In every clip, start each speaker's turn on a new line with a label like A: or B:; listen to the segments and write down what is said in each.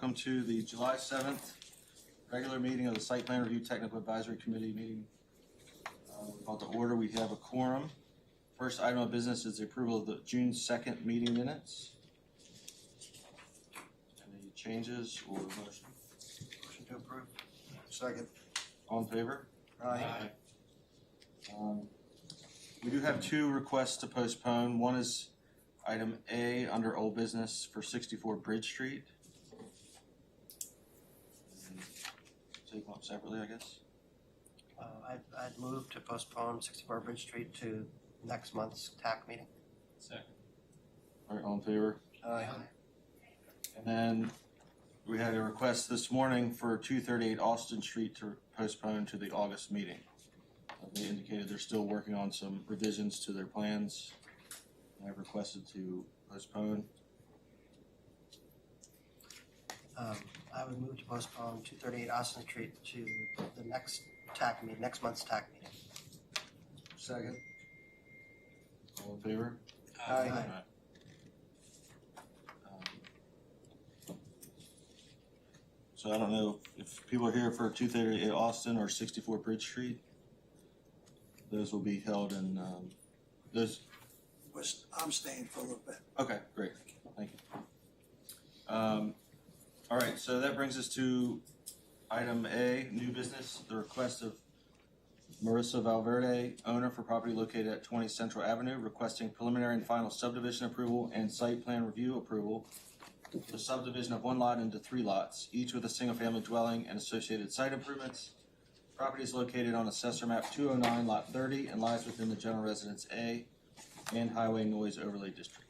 A: welcome to the July 7th regular meeting of the Site Plan Review Technical Advisory Committee meeting. Called to order. We have a quorum. First item of business is the approval of the June 2nd meeting minutes. Any changes or motion?
B: Motion to approve. Second.
A: All in favor?
B: Aye.
A: We do have two requests to postpone. One is item A under old business for 64 Bridge Street. Take them up separately, I guess.
B: I'd move to postpone 64 Bridge Street to next month's TAC meeting.
C: Second.
A: All right, all in favor?
B: Aye.
A: And then we had a request this morning for 238 Austin Street to postpone to the August meeting. They indicated they're still working on some revisions to their plans. I've requested to postpone.
B: I would move to postpone 238 Austin Street to the next TAC meeting, next month's TAC meeting. Second.
A: All in favor?
B: Aye.
A: So I don't know if people are here for 238 Austin or 64 Bridge Street. Those will be held in,
D: I'm staying for a little bit.
A: okay, great, thank you. All right, so that brings us to item A, new business, the request of Marissa Valverde, owner for property located at 20 Central Avenue, requesting preliminary and final subdivision approval and site plan review approval. The subdivision of one lot into 3 lots, each with a single-family dwelling and associated site improvements. Property is located on Assessor Map 209, Lot 30, and lies within the General Residence A and Highway Noise Overlay District.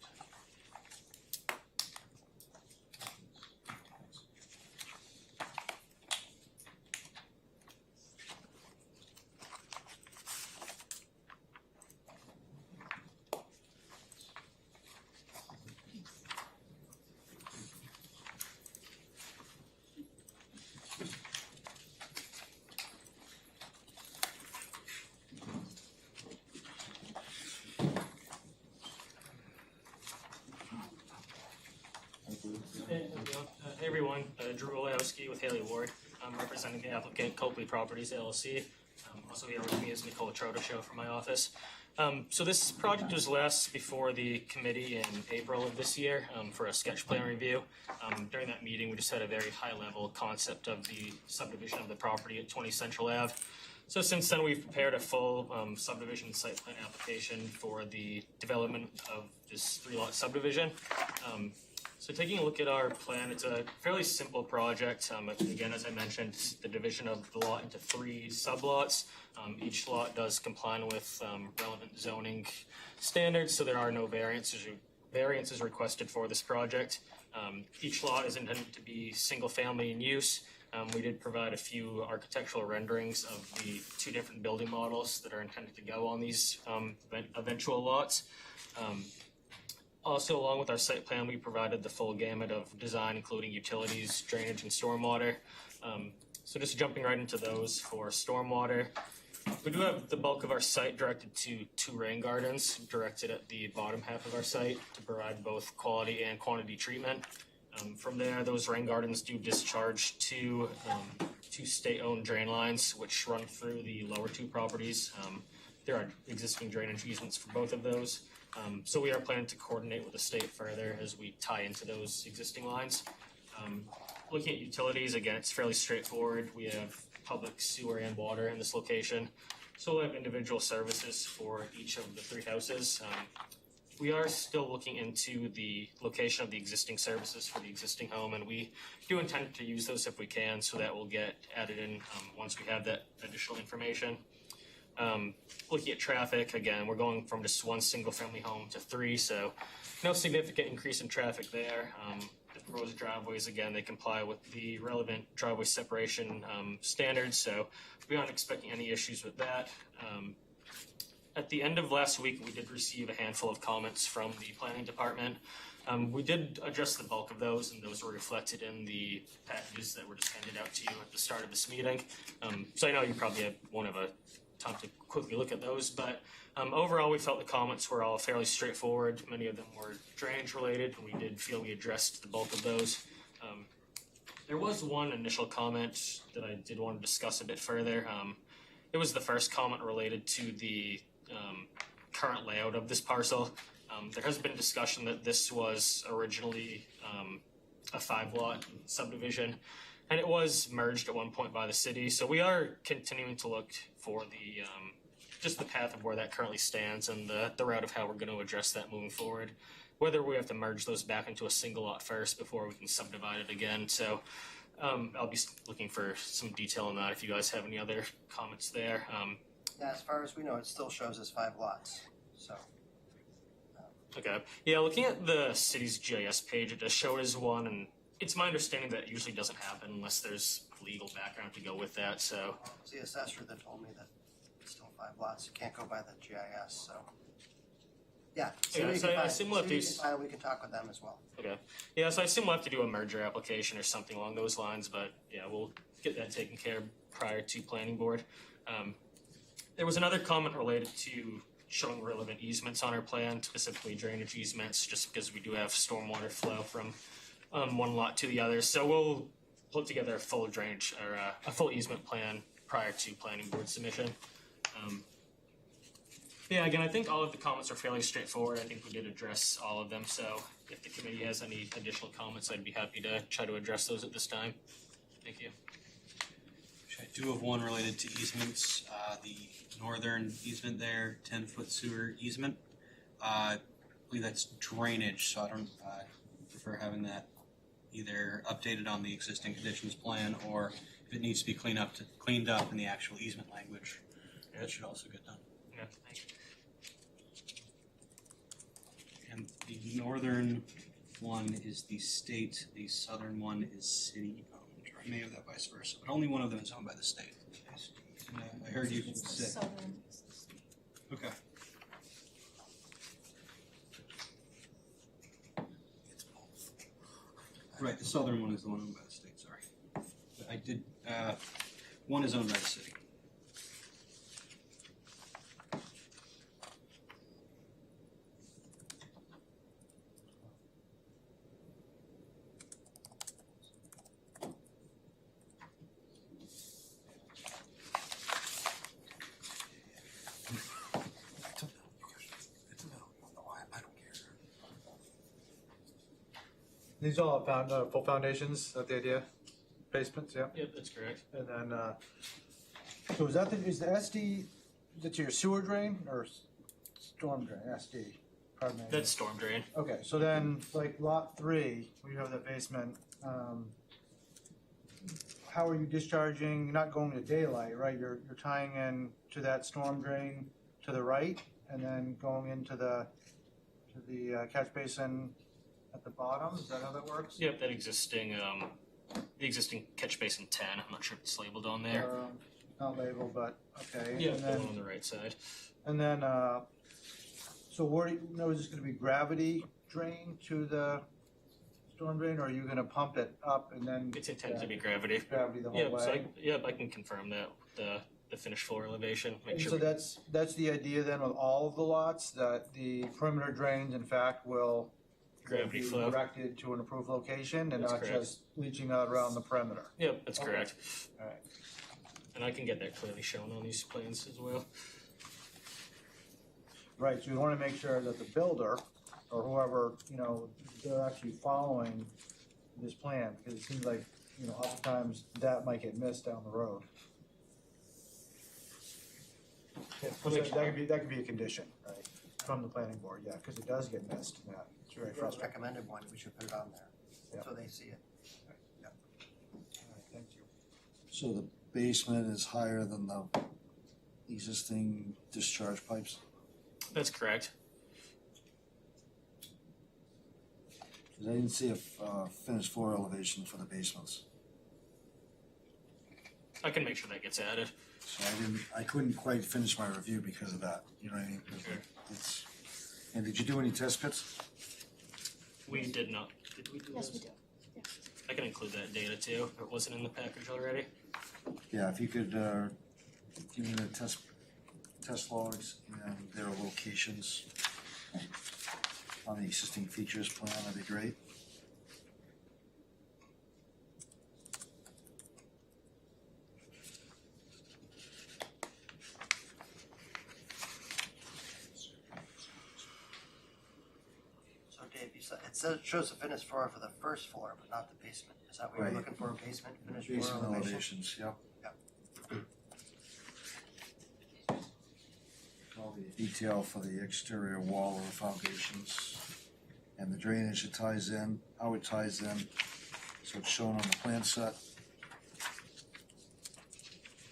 C: Hey everyone, Drew Olowski with Haley Ward. I'm representing the applicant Copley Properties LLC. Also here with me is Nicole Trotoshow from my office. So this project was last before the committee in April of this year for a sketch plan review. During that meeting, we just had a very high level concept of the subdivision of the property at 20 Central Ave. So since then, we've prepared a full subdivision site plan application for the development of this 3-lot subdivision. So taking a look at our plan, it's a fairly simple project. Again, as I mentioned, the division of the lot into 3 sublots. Each lot does comply with relevant zoning standards, so there are no variances requested for this project. Each lot is intended to be single family in use. We did provide a few architectural renderings of the 2 different building models that are intended to go on these eventual lots. Also, along with our site plan, we provided the full gamut of design, including utilities, drainage, and stormwater. So just jumping right into those for stormwater, we do have the bulk of our site directed to 2 rain gardens directed at the bottom half of our site to provide both quality and quantity treatment. From there, those rain gardens do discharge two state-owned drain lines, which run through the lower 2 properties. There are existing drainage easements for both of those. So we are planning to coordinate with the state further as we tie into those existing lines. Looking at utilities, again, it's fairly straightforward. We have public sewer and water in this location. So we'll have individual services for each of the 3 houses. We are still looking into the location of the existing services for the existing home, and we do intend to use those if we can, so that will get added in once we have that additional information. Looking at traffic, again, we're going from just 1 single family home to 3, so no significant increase in traffic there. The proposed driveways, again, they comply with the relevant driveway separation standards, so we aren't expecting any issues with that. At the end of last week, we did receive a handful of comments from the planning department. We did address the bulk of those, and those were reflected in the packages that were just handed out to you at the start of this meeting. So I know you probably won't have a time to quickly look at those, but overall we felt the comments were all fairly straightforward. Many of them were drainage related, and we did feel we addressed the bulk of those. There was one initial comment that I did want to discuss a bit further. It was the first comment related to the current layout of this parcel. There has been discussion that this was originally a 5-lot subdivision, and it was merged at one point by the city. So we are continuing to look for the just the path of where that currently stands and the route of how we're going to address that moving forward. Whether we have to merge those back into a single lot first before we can subdivide it again. So I'll be looking for some detail on that if you guys have any other comments there.
B: Yeah, as far as we know, it still shows as 5 lots, so.
C: Okay. Yeah, looking at the city's GIS page, it does show it as one, and it's my understanding that it usually doesn't happen unless there's legal background to go with that. So
B: It was the assessor that told me that it's still 5 lots. You can't go by the GIS, so. Yeah,
C: Yeah,
B: we
C: so
B: can
C: I
B: find,
C: assume we'll have
B: see
C: to
B: what we can find, we can talk with them as well.
C: okay. Yeah, so I assume we'll have to do a merger application or something along those lines, but yeah, we'll get that taken care of prior to planning board. There was another comment related to showing relevant easements on our plan, specifically drainage easements, just because we do have stormwater flow from one lot to the other. So we'll put together a full drainage or a full easement plan prior to planning board submission. Yeah, again, I think all of the comments are fairly straightforward. I think we did address all of them. So if the committee has any additional comments, I'd be happy to try to address those at this time. Thank you.
E: I do have one related to easements. The northern easement there, 10-foot sewer easement. I believe that's drainage, so I don't prefer having that either updated on the existing conditions plan, or if it needs to be cleaned up in the actual easement language, that should also get done.
C: Yeah, thank you.
E: And the northern one is the state, the southern one is city owned, or I may have that vice versa, but only one of them is owned by the state. And, I heard you
F: It's the
E: say,
F: southern.
E: okay.
D: It's both.
E: Right, the southern one is the one owned by the state, sorry. But I did, one is owned by the city.
D: It's a no. No, I don't care.
G: These all have full foundations, is that the idea? Basements, yeah.
C: Yep, that's correct.
G: And then, so is the SD, is it your sewer drain or storm drain, SD? Pardon me.
C: That's storm drain.
G: Okay, so then, like lot 3, where you have the basement, how are you discharging, you're not going to daylight, right? You're tying in to that storm drain to the right, and then going into the catch basin at the bottom, is that how that works?
C: Yep, that existing the existing catch basin 10. I'm not sure if it's labeled on there.
G: Not labeled, but, okay.
C: Yeah,
G: and
C: the
G: then,
C: one on the right side.
G: and then, so where, is this gonna be gravity drain to the storm drain, or are you gonna pump it up and then?
C: It's intended to be gravity.
G: Gravity the whole
C: Yep, so
G: way?
C: I can confirm that the finished floor elevation. Make
G: And
C: sure.
G: so that's the idea then with all of the lots, that the perimeter drains in fact will
C: Gravity
G: be
C: flow.
G: directed to an approved location and
C: That's
G: not
C: correct.
G: just leaching out around the perimeter.
C: Yep, that's
G: Okay.
C: correct.
G: Alright.
C: And I can get that clearly shown on these plans as well.
G: Right, so you wanna make sure that the builder, or whoever, they're actually following this plan, because it seems like, oftentimes that might get missed down the road. So that could be a condition, right, from the planning board, yeah, because it does get missed, yeah, it's very
B: If it's
G: frustrating.
B: recommended one, we should put it on there,
G: Yeah.
B: so they see it.
G: Alright, thank you.
H: So the basement is higher than the existing discharge pipes?
C: That's correct.
H: 'Cause I didn't see a finished floor elevation for the basements.
C: I can make sure that gets added.
H: So I couldn't quite finish my review because of that, you know what I mean?
C: Sure.
H: It's, and did you do any test pits?
C: We did not. Did we do
F: Yes,
C: those?
F: we do. Yeah.
C: I can include that data too. If it wasn't in the package already.
H: Yeah, if you could, give me the test logs and their locations on the existing features plan, that'd be great.
B: says, it shows the finished floor for the first floor, but not the basement. Is that what you're
H: Right.
B: looking for, basement finished floor
H: Basement
B: elevation?
H: elevations, yep.
B: Yep.
H: All the detail for the exterior wall of the foundations and the drainage it ties in, how it ties in, so it's shown on the plan set.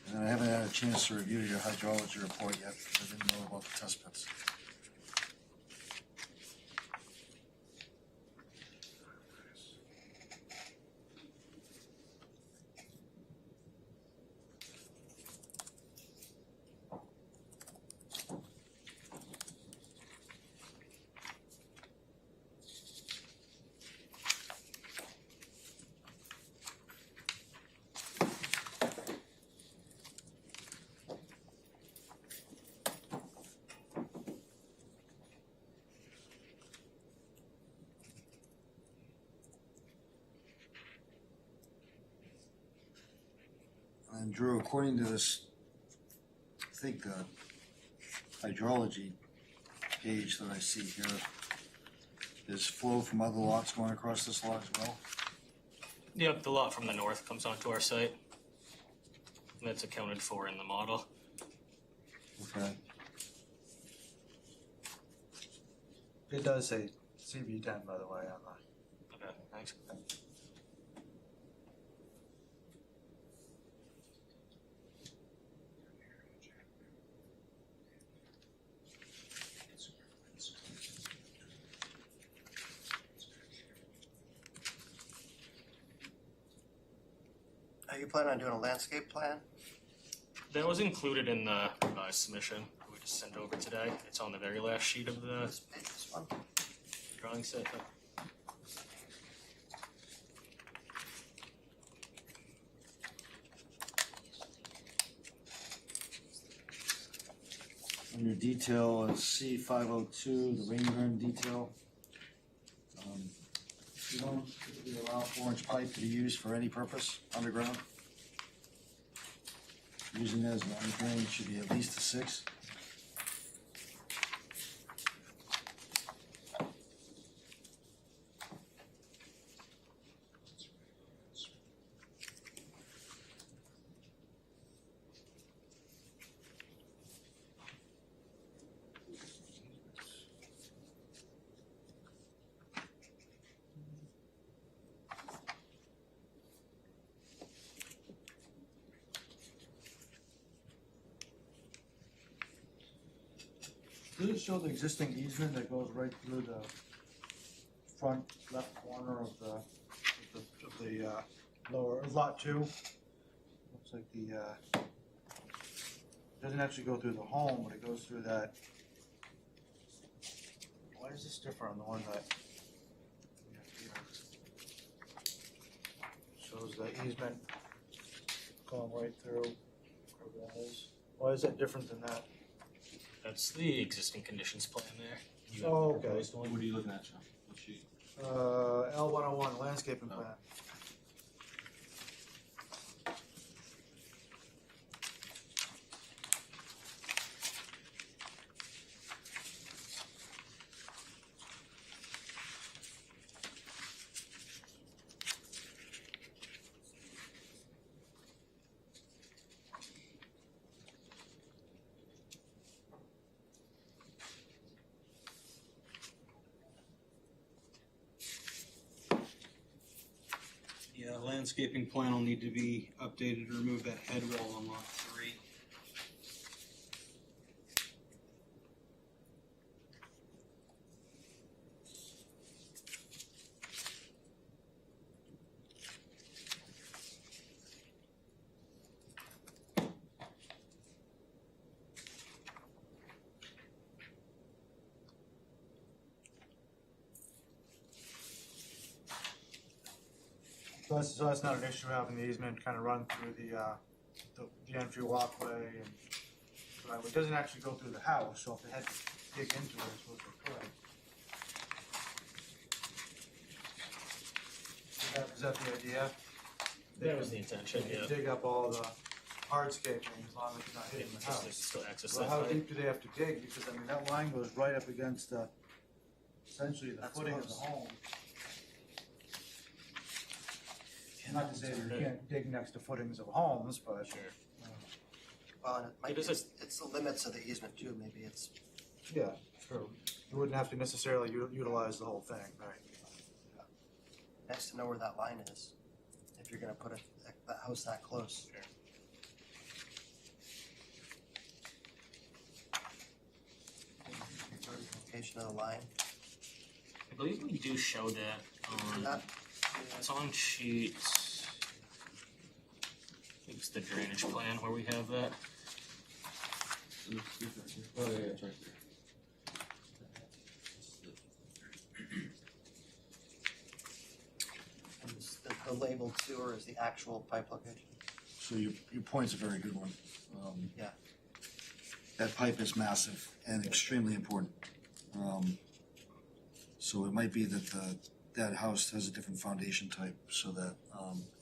H: And I haven't had a chance to review your hydrology report yet, because I didn't know about the test pits. And Drew, according to this, I think the hydrology page that I see here, there's flow from other lots going across this lot as well?
C: Yep, the lot from the north comes onto our site. That's accounted for in the model.
H: Okay.
G: It does say CB10, by the way, on the.
C: Okay, thanks.
B: Are you planning on doing a landscape plan?
C: That was included in the revised submission we just sent over today. It's on the very last sheet of the
B: This one?
C: drawing set.
H: And your detail is C502, the rain garden detail. You don't typically allow 4-inch pipe to be used for any purpose underground. Using it as an underground should be at least a 6.
G: Does it show the existing easement that goes right through the front left corner of the lower, lot 2? Looks like the, doesn't actually go through the home, but it goes through that. Why is this different on the one that? we have here? Shows the easement going right through, where that is. Why is that different than that?
C: That's the existing conditions plan there. You have
G: Oh,
C: the
G: okay.
C: proposed one.
A: What are you looking at, John? What sheet?
G: L101 landscaping
A: Oh.
G: plan.
E: Yeah, landscaping plan will need to be updated to remove that head wall on lot 3.
G: So that's not an issue having the easement kind of run through the entry walkway and driveway. It doesn't actually go through the house, so if they had to dig into it, I suppose they could. Is that the idea?
C: That was the intention,
G: They
C: yeah.
G: can dig up all the hardscaping as long as you're not hitting the
C: Just to
G: house.
C: still access
G: So
C: that
G: how
C: height.
G: deep do they have to dig? Because I mean, that line goes right up against the essentially the
B: That's
G: footing of the
B: close.
G: home. Not to say that you can't dig next to footings of homes, but.
C: Sure.
B: Well, and it might
C: It
B: be,
C: is a-
B: it's the limits of the easement too, maybe it's,
G: Yeah, true. You wouldn't have to necessarily utilize the whole thing, right?
B: nice to know where that line is, if you're gonna put a house that close. Location of the line,
C: I believe we do show that on,
B: that,
C: it's on sheet, I think it's the drainage plan where we have that.
A: Oh, yeah, it's right there.
B: and the labeled sewer is the actual pipe location.
H: So your point's a very good one.
B: Yeah.
H: That pipe is massive and extremely important. So it might be that that house has a different foundation type, so that,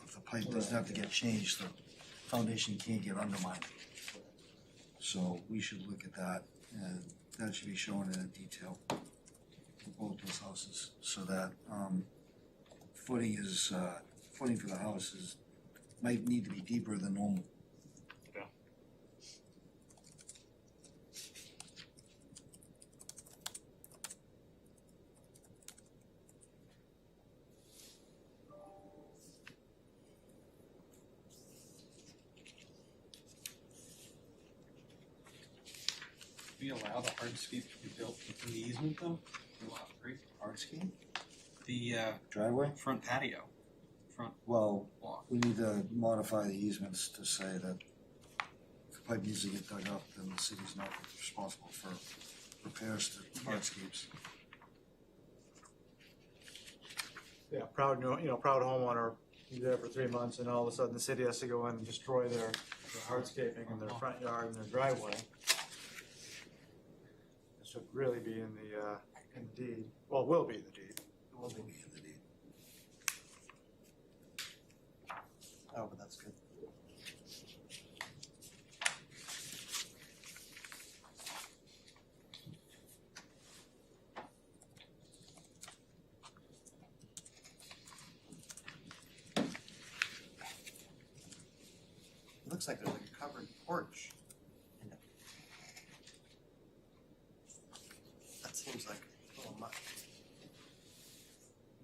H: if the pipe doesn't have to get changed, the foundation can't get undermined. So we should look at that, and that should be shown in detail for both those houses, so that, footing for the house might need to be deeper than normal.
E: We allow the hardscape to be built within the easement though? We allow three.
H: Hardscape?
E: The
H: Driveway?
E: front patio, front
H: Well,
E: walk.
H: we need to modify the easements to say that if the pipe needs to get dug up, then the city's not responsible for repairs to hardscapes.
G: Yeah, proud homeowner, you're there for 3 months and all of a sudden the city has to go in and destroy their hardscaping in their front yard and their driveway. It should really be in the deed, well, will be the deed.
B: It will be.
H: In the deed.
B: Oh, but that's good. It looks like there's like a covered porch in it. That seems like a little much.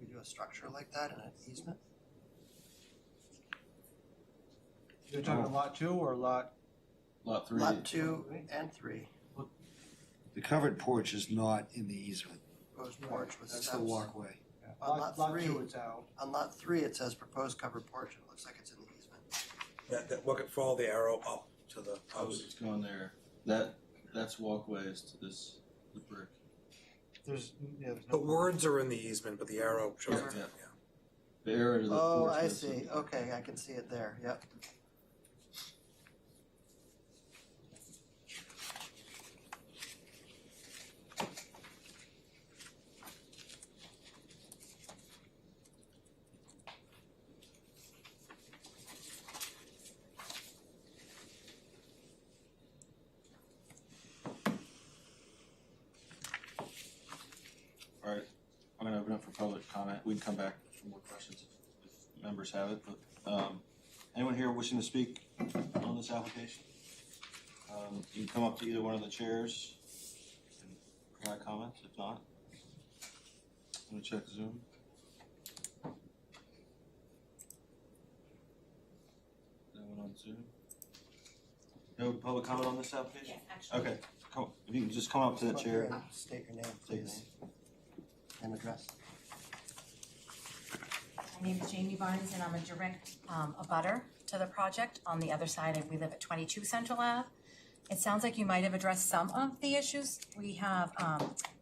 B: We do a structure like that in an easement?
G: You're talking lot 2 or lot?
A: Lot 3.
B: Lot 2 and 3,
H: The covered porch is not in the easement.
B: proposed porch with
H: That's
B: steps.
H: the walkway.
B: On lot
G: Lot
B: 3.
G: 2 it's out.
B: On lot 3, it says proposed covered porch, and it looks like it's in the easement.
D: Look at, follow the arrow up to the
A: Oh,
D: house.
A: it's going there. That's walkways to the brick.
G: There's no.
D: The words are in the easement, but the arrow shows it.
A: Yeah.
D: Yeah.
A: The area to the
B: Oh,
A: porch
B: I
A: goes to-
B: see, okay, I can see it there, yep.
A: All right, I'm gonna open up for public comment. We can come back for more questions if members have it, but, anyone here wishing to speak on this application? You can come up to either one of the chairs and provide comments, if not. I'm gonna check Zoom. No one on Zoom? No public comment on this application?
F: Yes, actually.
A: Okay, come, if you can just come up to the
B: Come up here
A: chair.
B: and state your name,
A: State your
B: please. And address.
F: My name is Jamie Barnes and I'm a direct abutter to the project. On the other side, we live at 22 Central Ave. It sounds like you might have addressed some of the issues we have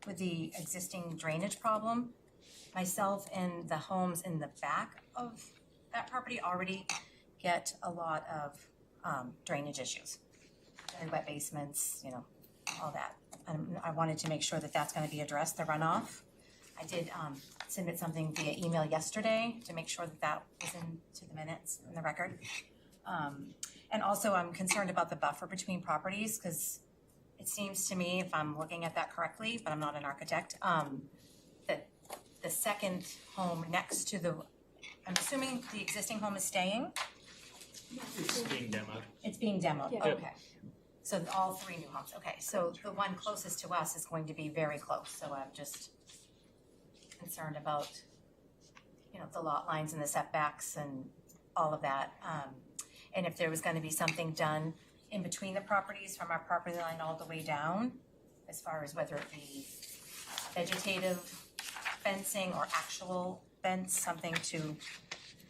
F: with the existing drainage problem. Myself and the homes in the back of that property already get a lot of drainage issues. Very wet basements, all that. And I wanted to make sure that that's gonna be addressed, the runoff. I did submit something via email yesterday to make sure that that was into the minutes in the record. And also I'm concerned about the buffer between properties because it seems to me, if I'm looking at that correctly, but I'm not an architect, the second home next to the, I'm assuming the existing home is staying?
C: It's being demoed.
F: It's being demoed,
I: Yeah.
F: okay. So all three new homes, okay, so the one closest to us is going to be very close, so I'm just concerned about, you know, the lot lines and the setbacks and all of that. And if there was gonna be something done in between the properties from our property line all the way down, as far as whether it be vegetative fencing or actual fence, something to,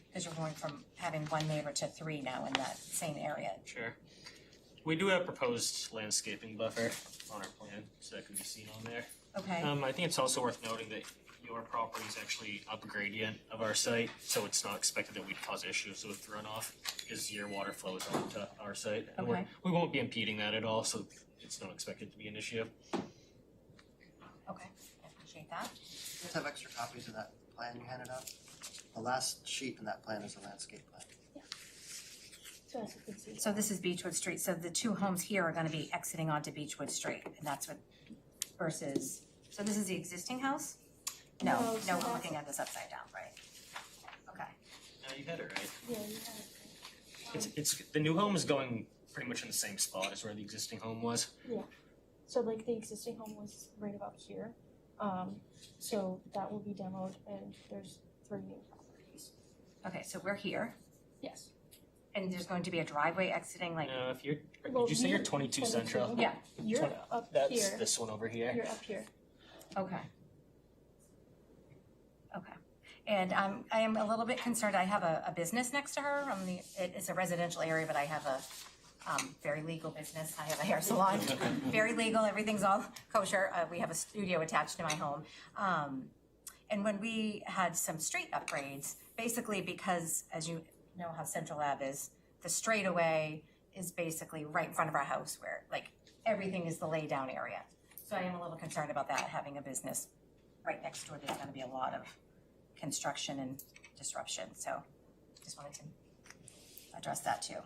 F: because you're going from having one neighbor to three now in that same area.
C: Sure. We do have proposed landscaping buffer on our plan, so that can be seen on there.
F: Okay,
C: I think it's also worth noting that your property is actually up gradient of our site, so it's not expected that we'd cause issues with runoff because your water flows onto our site. And
F: Okay.
C: we won't be impeding that at all, so it's not expected to be an issue.
F: okay, I appreciate that.
B: You guys have extra copies of that plan you handed out? The last sheet in that plan is a landscape plan.
I: So as you can see.
F: So this is Beechwood Street, so the two homes here are gonna be exiting onto Beechwood Street, and that's what, versus, so this is the existing house? No,
I: No, so
F: no, we're
I: that's-
F: looking at this upside down, right? Okay,
C: No, you had it right.
I: Yeah, you have it.
C: It's the new home is going pretty much in the same spot as where the existing home was.
I: So like the existing home was right about here. So that will be demoed and there's 3 new properties.
F: okay, so we're here,
I: Yes.
F: and there's going to be a driveway exiting, like,
C: No, if you're,
I: Well,
C: did you say you're
I: here,
C: 22 Central?
F: yeah,
I: You're
C: Twenty-
I: up
C: That's
I: here.
C: this one over here.
I: You're up here.
F: okay. Okay, and I am a little bit concerned, I have a business next to her, it is a residential area, but I have a very legal business, I have a hair salon, very legal, everything's all kosher, we have a studio attached to my home. And when we had some street upgrades, basically because, as you know how Central Ave is, the straightaway is basically right in front of our house where, like, everything is the lay down area. So I am a little concerned about that, having a business right next door, there's gonna be a lot of construction and disruption, so just wanted to address that too.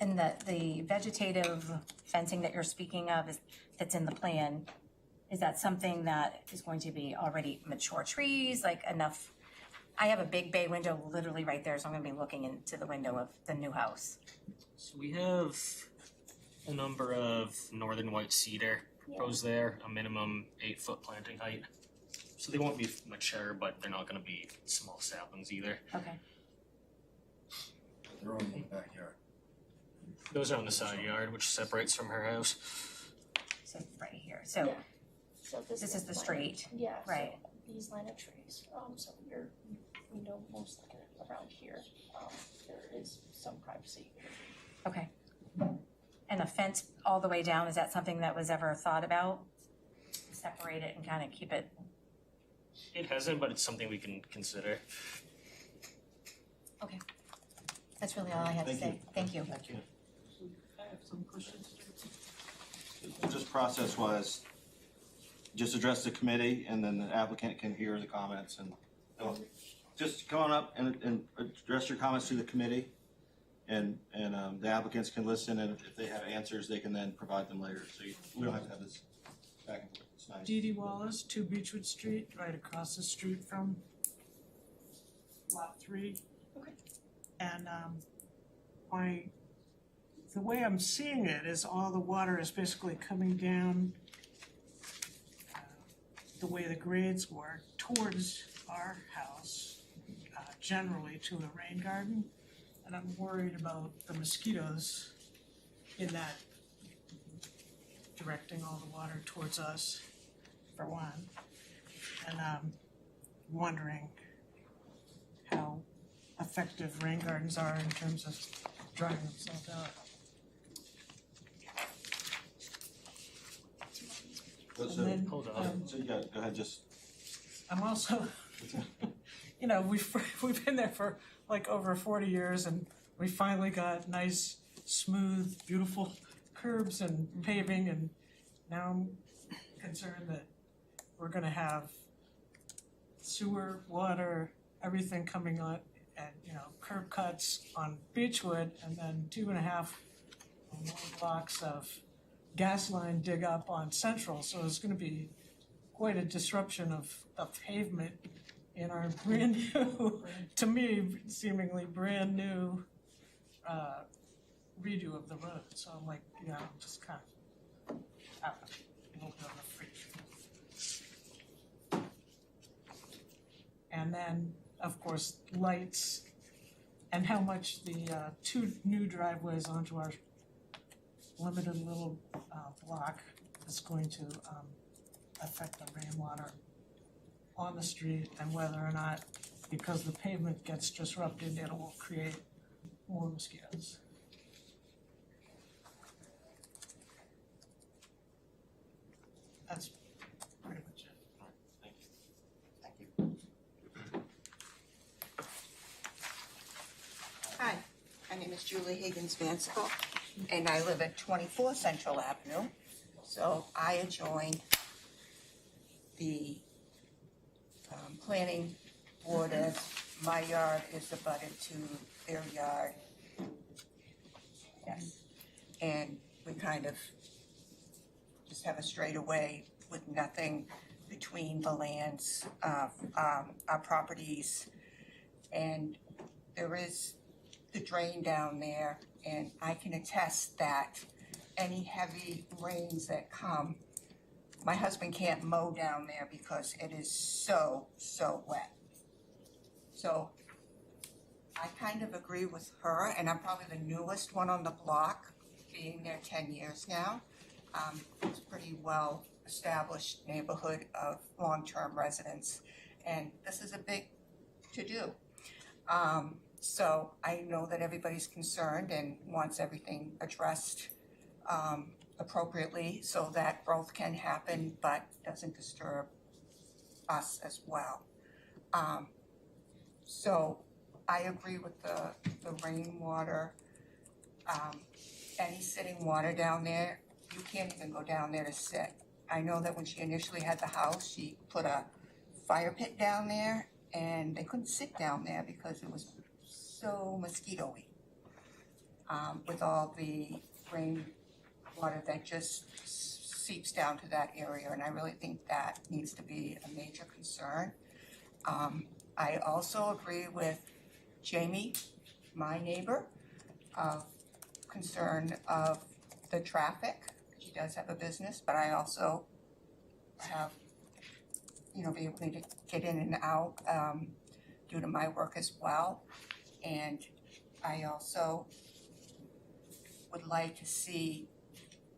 F: And the vegetative fencing that you're speaking of that's in the plan, is that something that is going to be already mature trees, like enough? I have a big bay window literally right there, so I'm gonna be looking into the window of the new house.
C: So we have a number of northern white cedar proposed there, a minimum 8-foot planting height. So they won't be mature, but they're not gonna be small saplings either.
F: Okay,
H: They're all in the backyard.
C: Those are on the side yard, which separates from her house.
F: so right here, so,
I: Yeah. So
F: This is the
I: line-
F: street,
I: Yeah. so
F: right.
I: These line of trees. So we know most of it around here. There is some privacy.
F: okay. And a fence all the way down, is that something that was ever thought about? Separate it and kind of keep it,
C: It hasn't, but it's something we can consider.
F: that's really all I had to
A: Thank
F: say,
A: you.
F: thank you.
B: Thank you.
D: I have some questions.
A: Just process-wise, just address the committee, and then the applicant can hear the comments, and just come on up and address your comments to the committee, and the applicants can listen, and if they have answers, they can then provide them later, so we don't have to have this back and forth, it's nice.
J: Dee Dee Wallace, 2 Beechwood Street, right across the street from Lot 3.
I: Okay.
J: And the way I'm seeing it is all the water is basically coming down the way the grades were towards our house, generally to the rain garden. And I'm worried about the mosquitoes in that, directing all the water towards us, for one. And wondering how effective rain gardens are in terms of drying themselves out.
A: So,
J: And then,
C: Hold on.
A: so you go ahead, just,
J: I'm also, you know, we've been there for like over 40 years, and we finally got nice, smooth, beautiful curbs and paving, and now I'm concerned that we're gonna have sewer, water, everything coming on, and, you know, curb cuts on Beechwood, and then 2.5 blocks of gas line dig up on Central, so it's gonna be quite a disruption of pavement in our brand new, to me, seemingly brand new redo of the road. So I'm like, you know, just kind of a little bit of a freak. And then, of course, lights and how much the two new driveways onto our limited little block is going to affect the rainwater on the street, and whether or not, because the pavement gets disrupted, it will create more mosquitoes. That's pretty much it.
A: Thank you.
B: Thank you.
K: Hi, my name is Julie Higgins Vancicle, and I live at 24 Central Avenue. So I adjoin the planning board as my yard is abutted to their yard. Yes, and we kind of just have a straightaway with nothing between the lands of our properties. And there is the drain down there, and I can attest that any heavy rains that come, my husband can't mow down there because it is so wet. So I kind of agree with her, and I'm probably the newest one on the block, being there 10 years now. It's a pretty well established neighborhood of long-term residents, and this is a big to-do. So I know that everybody's concerned and wants everything addressed appropriately so that growth can happen but doesn't disturb us as well. So I agree with the rainwater, any sitting water down there, you can't even go down there to sit. I know that when she initially had the house, she put a fire pit down there and they couldn't sit down there because it was so mosquito-y with all the rainwater that just seeps down to that area, and I really think that needs to be a major concern. I also agree with Jamie, my neighbor, concern of the traffic. She does have a business, but I also have, be able to get in and out due to my work as well. And I also would like to see,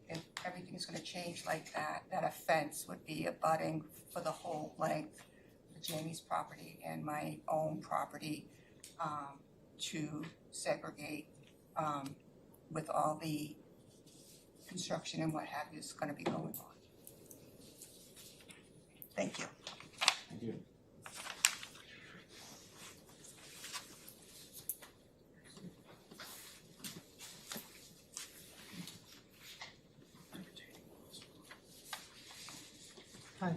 K: if everything's gonna change like that, that a fence would be abutting for the whole length of Jamie's property and my own property to segregate with all the construction and what have you is gonna be going on. Thank you.
A: Thank you.
J: Hi,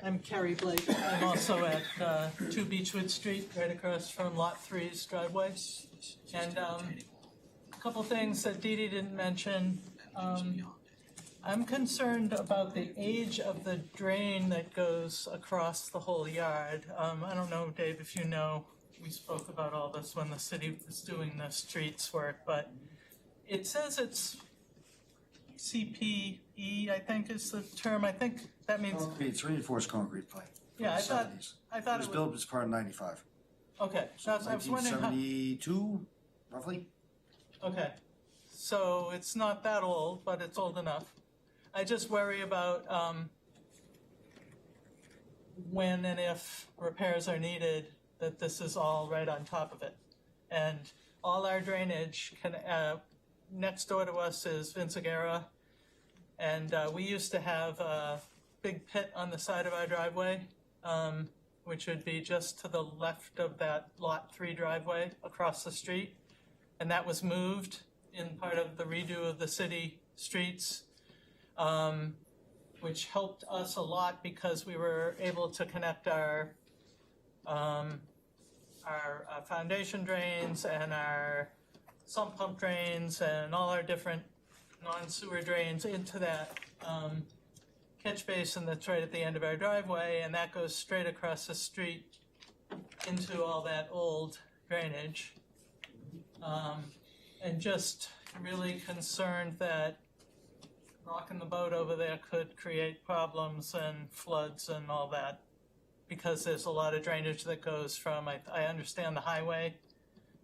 J: I'm Carrie Blake. I'm also at 2 Beechwood Street, right across from Lot 3's driveway. And a couple things that Dee Dee didn't mention. I'm concerned about the age of the drain that goes across the whole yard. I don't know, Dave, if you know, we spoke about all this when the city was doing the streets work, but it says it's CPE, I think is the term. I think that means,
H: It's reinforced concrete pipe. from
J: yeah,
H: the 70s.
J: I
H: It
J: thought
H: was
J: it was,
H: built as part of 95.
J: okay, so I was wondering how.
H: 1972, roughly?
J: Okay, so it's not that old, but it's old enough. I just worry about when and if repairs are needed, that this is all right on top of it. And all our drainage can, next door to us is Vinciguerra, and we used to have a big pit on the side of our driveway, which would be just to the left of that Lot 3 driveway across the street. And that was moved in part of the redo of the city streets, which helped us a lot because we were able to connect our foundation drains and our sump pump drains and all our different non-sewer drains into that catch basin that's right at the end of our driveway, and that goes straight across the street into all that old drainage. And just really concerned that rocking the boat over there could create problems and floods and all that, because there's a lot of drainage that goes from, I understand the highway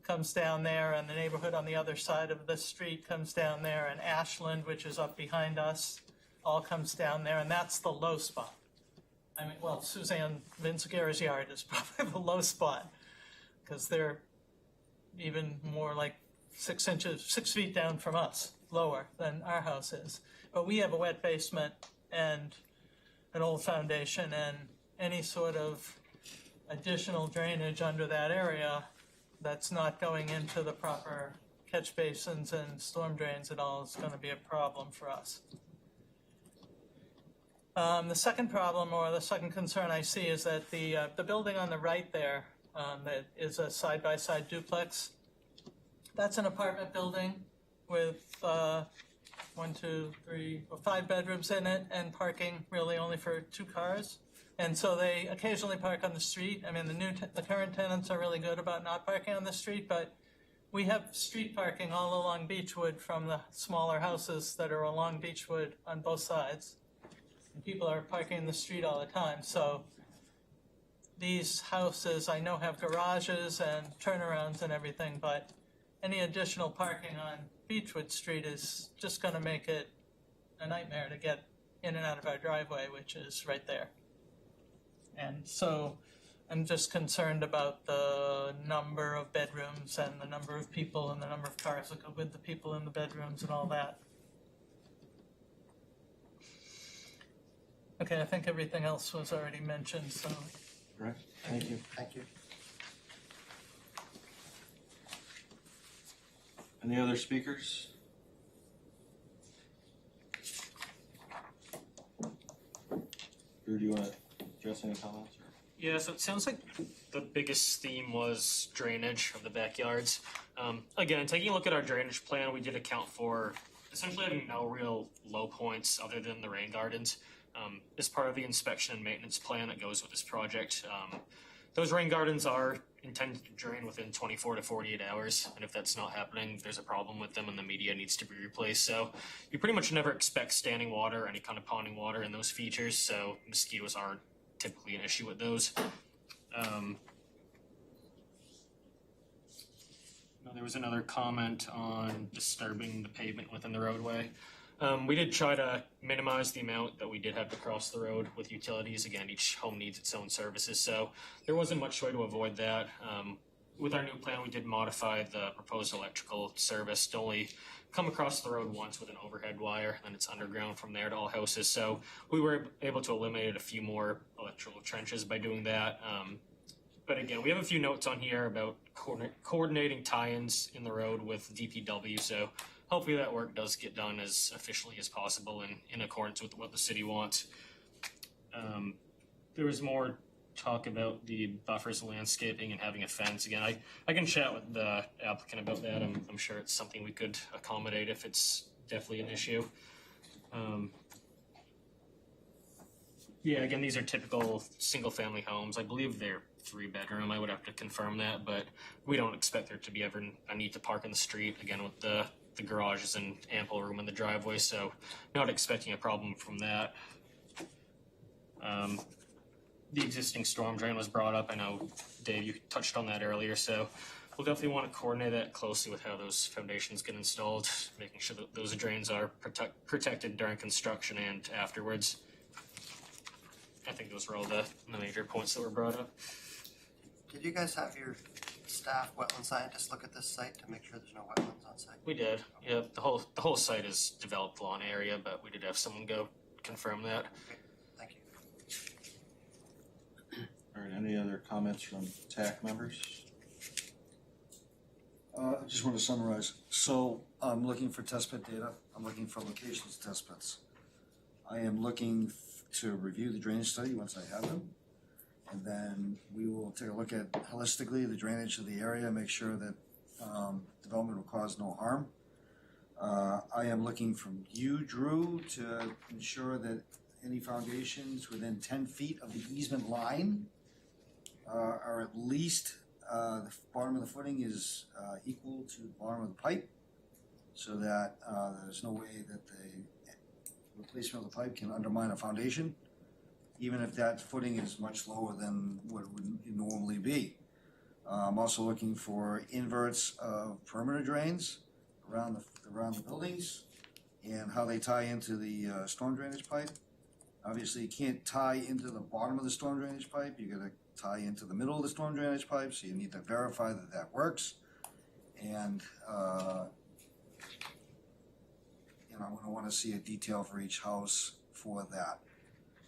J: comes down there, and the neighborhood on the other side of the street comes down there, and Ashland, which is up behind us, all comes down there, and that's the low spot. I mean, well, Suzanne Vinciguerra's yard is probably the low spot, because they're even more like 6 feet down from us, lower than our house is. But we have a wet basement and an old foundation, and any sort of additional drainage under that area that's not going into the proper catch basins and storm drains at all is going to be a problem for us. The second problem, or the second concern I see, is that the building on the right there, that is a side-by-side duplex, that's an apartment building with 5 bedrooms in it, and parking really only for 2 cars. And so they occasionally park on the street. I mean, the current tenants are really good about not parking on the street, but we have street parking all along Beechwood from the smaller houses that are along Beechwood on both sides. And people are parking in the street all the time. So these houses, I know, have garages and turnarounds and everything, but any additional parking on Beechwood Street is just going to make it a nightmare to get in and out of our driveway, which is right there. And so I'm just concerned about the number of bedrooms and the number of people and the number of cars that go with the people in the bedrooms and all that. Okay, I think everything else was already mentioned, so.
A: Right, thank you.
B: Thank you.
A: Any other speakers? Drew, do you want to address any comments? Or?
C: Yeah, so it sounds like the biggest theme was drainage of the backyards. Again, taking a look at our drainage plan, we did account for essentially having no real low points other than the rain gardens. As part of the inspection and maintenance plan that goes with this project, those rain gardens are intended to drain within 24 to 48 hours, and if that's not happening, there's a problem with them and the media needs to be replaced. So you pretty much never expect standing water or any kind of ponding water in those features, so mosquitoes aren't typically an issue with those. There was another comment on disturbing the pavement within the roadway. We did try to minimize the amount that we did have to cross the road with utilities. Again, each home needs its own services, so there wasn't much way to avoid that. With our new plan, we did modify the proposed electrical service to only come across the road once with an overhead wire, and it's underground from there to all houses. So we were able to eliminate a few more electrical trenches by doing that. But again, we have a few notes on here about coordinating tie-ins in the road with DPW, so hopefully that work does get done as efficiently as possible and in accordance with what the city wants. There was more talk about the buffers, landscaping, and having a fence. Again, I can chat with the applicant about that. I'm sure it's something we could accommodate if it's definitely an issue. Yeah, again, these are typical single-family homes. I believe they're 3-bedroom. I would have to confirm that, but we don't expect there to be ever a need to park in the street. Again, with the garages and ample room in the driveway, so not expecting a problem from that. The existing storm drain was brought up. I know, Dave, you touched on that earlier, so we'll definitely want to coordinate that closely with how those foundations get installed, making sure that those drains are protected during construction and afterwards. I think those were all the major points that were brought up.
B: Did you guys have your staff wetland scientists look at this site to make sure there's no wetlands on site?
C: We did. Yeah, the whole site is developed lawn area, but we did have someone go confirm that.
B: Okay, thank you.
A: All right, any other comments from TAC members?
H: I just want to summarize. So I'm looking for test pit data. I'm looking for locations of test pits. I am looking to review the drainage study once I have them. And then we will take a look at holistically the drainage of the area, make sure that development will cause no harm. I am looking from you, Drew, to ensure that any foundations within 10 feet of the easement line are at least, the bottom of the footing is equal to the bottom of the pipe, so that there's no way that the replacement of the pipe can undermine a foundation, even if that footing is much lower than what it would normally be. I'm also looking for inverts of perimeter drains around the buildings and how they tie into the storm drainage pipe. Obviously, you can't tie into the bottom of the storm drainage pipe. You gotta tie into the middle of the storm drainage pipe, so you need to verify that that works. And I'm gonna wanna see a detail for each house for that.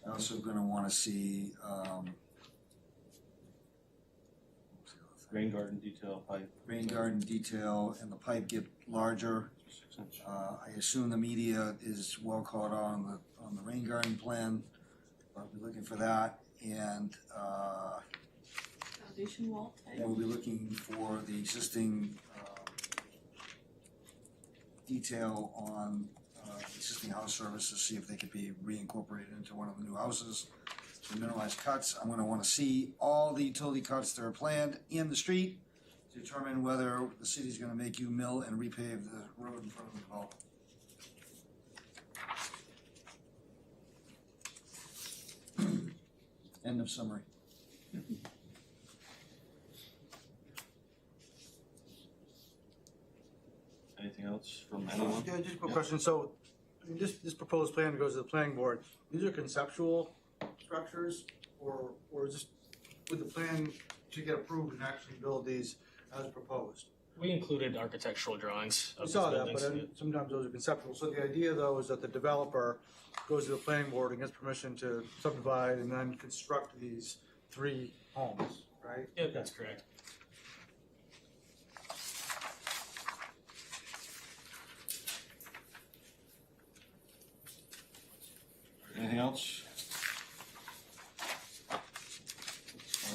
H: I'm also gonna wanna see,
A: Rain garden detail pipe.
H: rain garden detail and the pipe get larger.
A: 6 inch.
H: I assume the media is well caught on the rain garden plan. I'll be looking for that, and
J: Foundation wall type.
H: we'll be looking for the existing detail on existing house services, see if they could be reincorporated into one of the new houses to minimize cuts. I'm gonna wanna see all the utility cuts that are planned in the street to determine whether the city's gonna make you mill and repave the road in front of the development. End of summary.
A: Anything else from anyone?
G: Yeah, just a quick question, so, I mean, this proposed plan goes to the planning board, these are conceptual structures, or is this, with the plan to get approved and actually build these as proposed?
C: We included architectural drawings
G: I
C: of
G: saw
C: the
G: that,
C: buildings.
G: but then sometimes those are conceptual, so the idea though is that the developer goes to the planning board and gets permission to subdivide and then construct these 3 homes, right?
C: Yeah, that's correct.
A: Anything else? I'll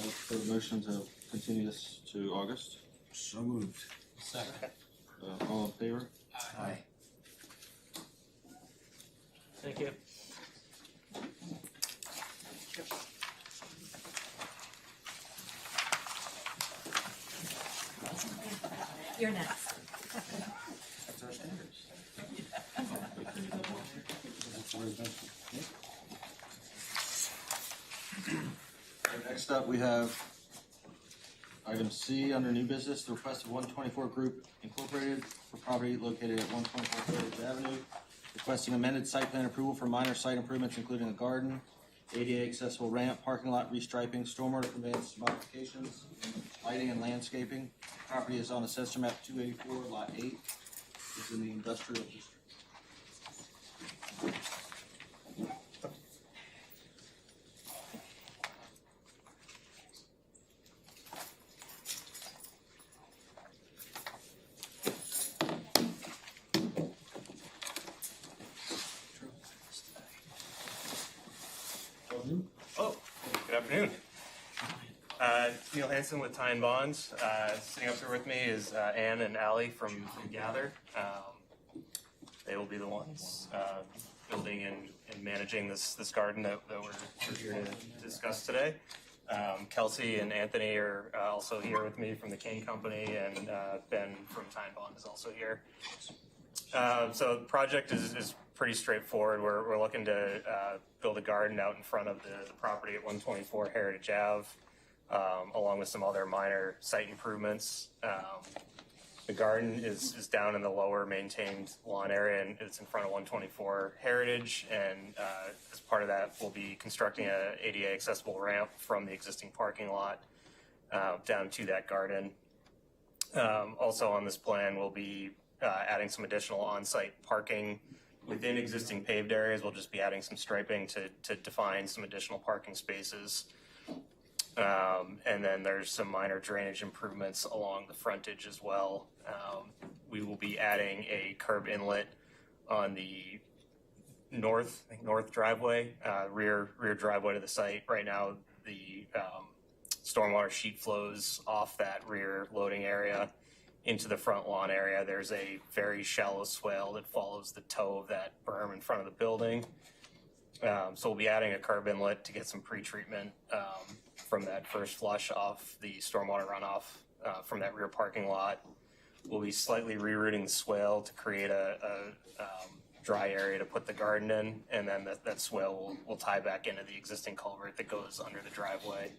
A: look for a motion to continue this to August.
H: So moved.
E: Second.
A: All in favor?
H: Aye.
C: Thank you.
F: You're next.
H: That's our standards.
A: Next up, we have item C under new business, the request of 124 Group Incorporated for property located at 124 Heritage Avenue, requesting amended site plan approval for minor site improvements including a garden, ADA accessible ramp, parking lot restriping, stormwater conveyance modifications, lighting and landscaping. Property is on Assessor Map 284, Lot 8. It's in the industrial district.
L: Oh, good afternoon. Neil Hansen with Tyne Bonds. Sitting up here with me is Ann and Allie from Gather. They will be the ones building and managing this garden that we're here to discuss today. Kelsey and Anthony are also here with me from the King Company, and Ben from Tyne Bond is also here. So the project is pretty straightforward. We're looking to build a garden out in front of the property at 124 Heritage Ave, along with some other minor site improvements. The garden is down in the lower maintained lawn area, and it's in front of 124 Heritage, and as part of that, we'll be constructing a ADA accessible ramp from the existing parking lot down to that garden. Also on this plan, we'll be adding some additional on-site parking within existing paved areas. We'll just be adding some striping to define some additional parking spaces. And then there's some minor drainage improvements along the frontage as well. We will be adding a curb inlet on the north driveway, rear driveway to the site. Right now, the stormwater sheet flows off that rear loading area into the front lawn area. There's a very shallow swale that follows the toe of that berm in front of the building. So we'll be adding a curb inlet to get some pre-treatment from that first flush off the stormwater runoff from that rear parking lot. We'll be slightly rerouting the swale to create a dry area to put the garden in, and then that swale will tie back into the existing culvert that goes under the driveway.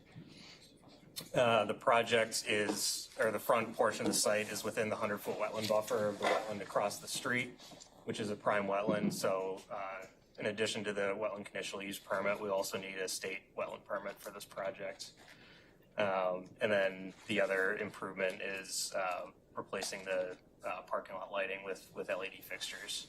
L: The project is, or the front portion of the site is within the 100-foot wetland buffer of the wetland across the street, which is a prime wetland. So in addition to the wetland conditional use permit, we also need a state wetland permit for this project. And then the other improvement is replacing the parking lot lighting with LED fixtures.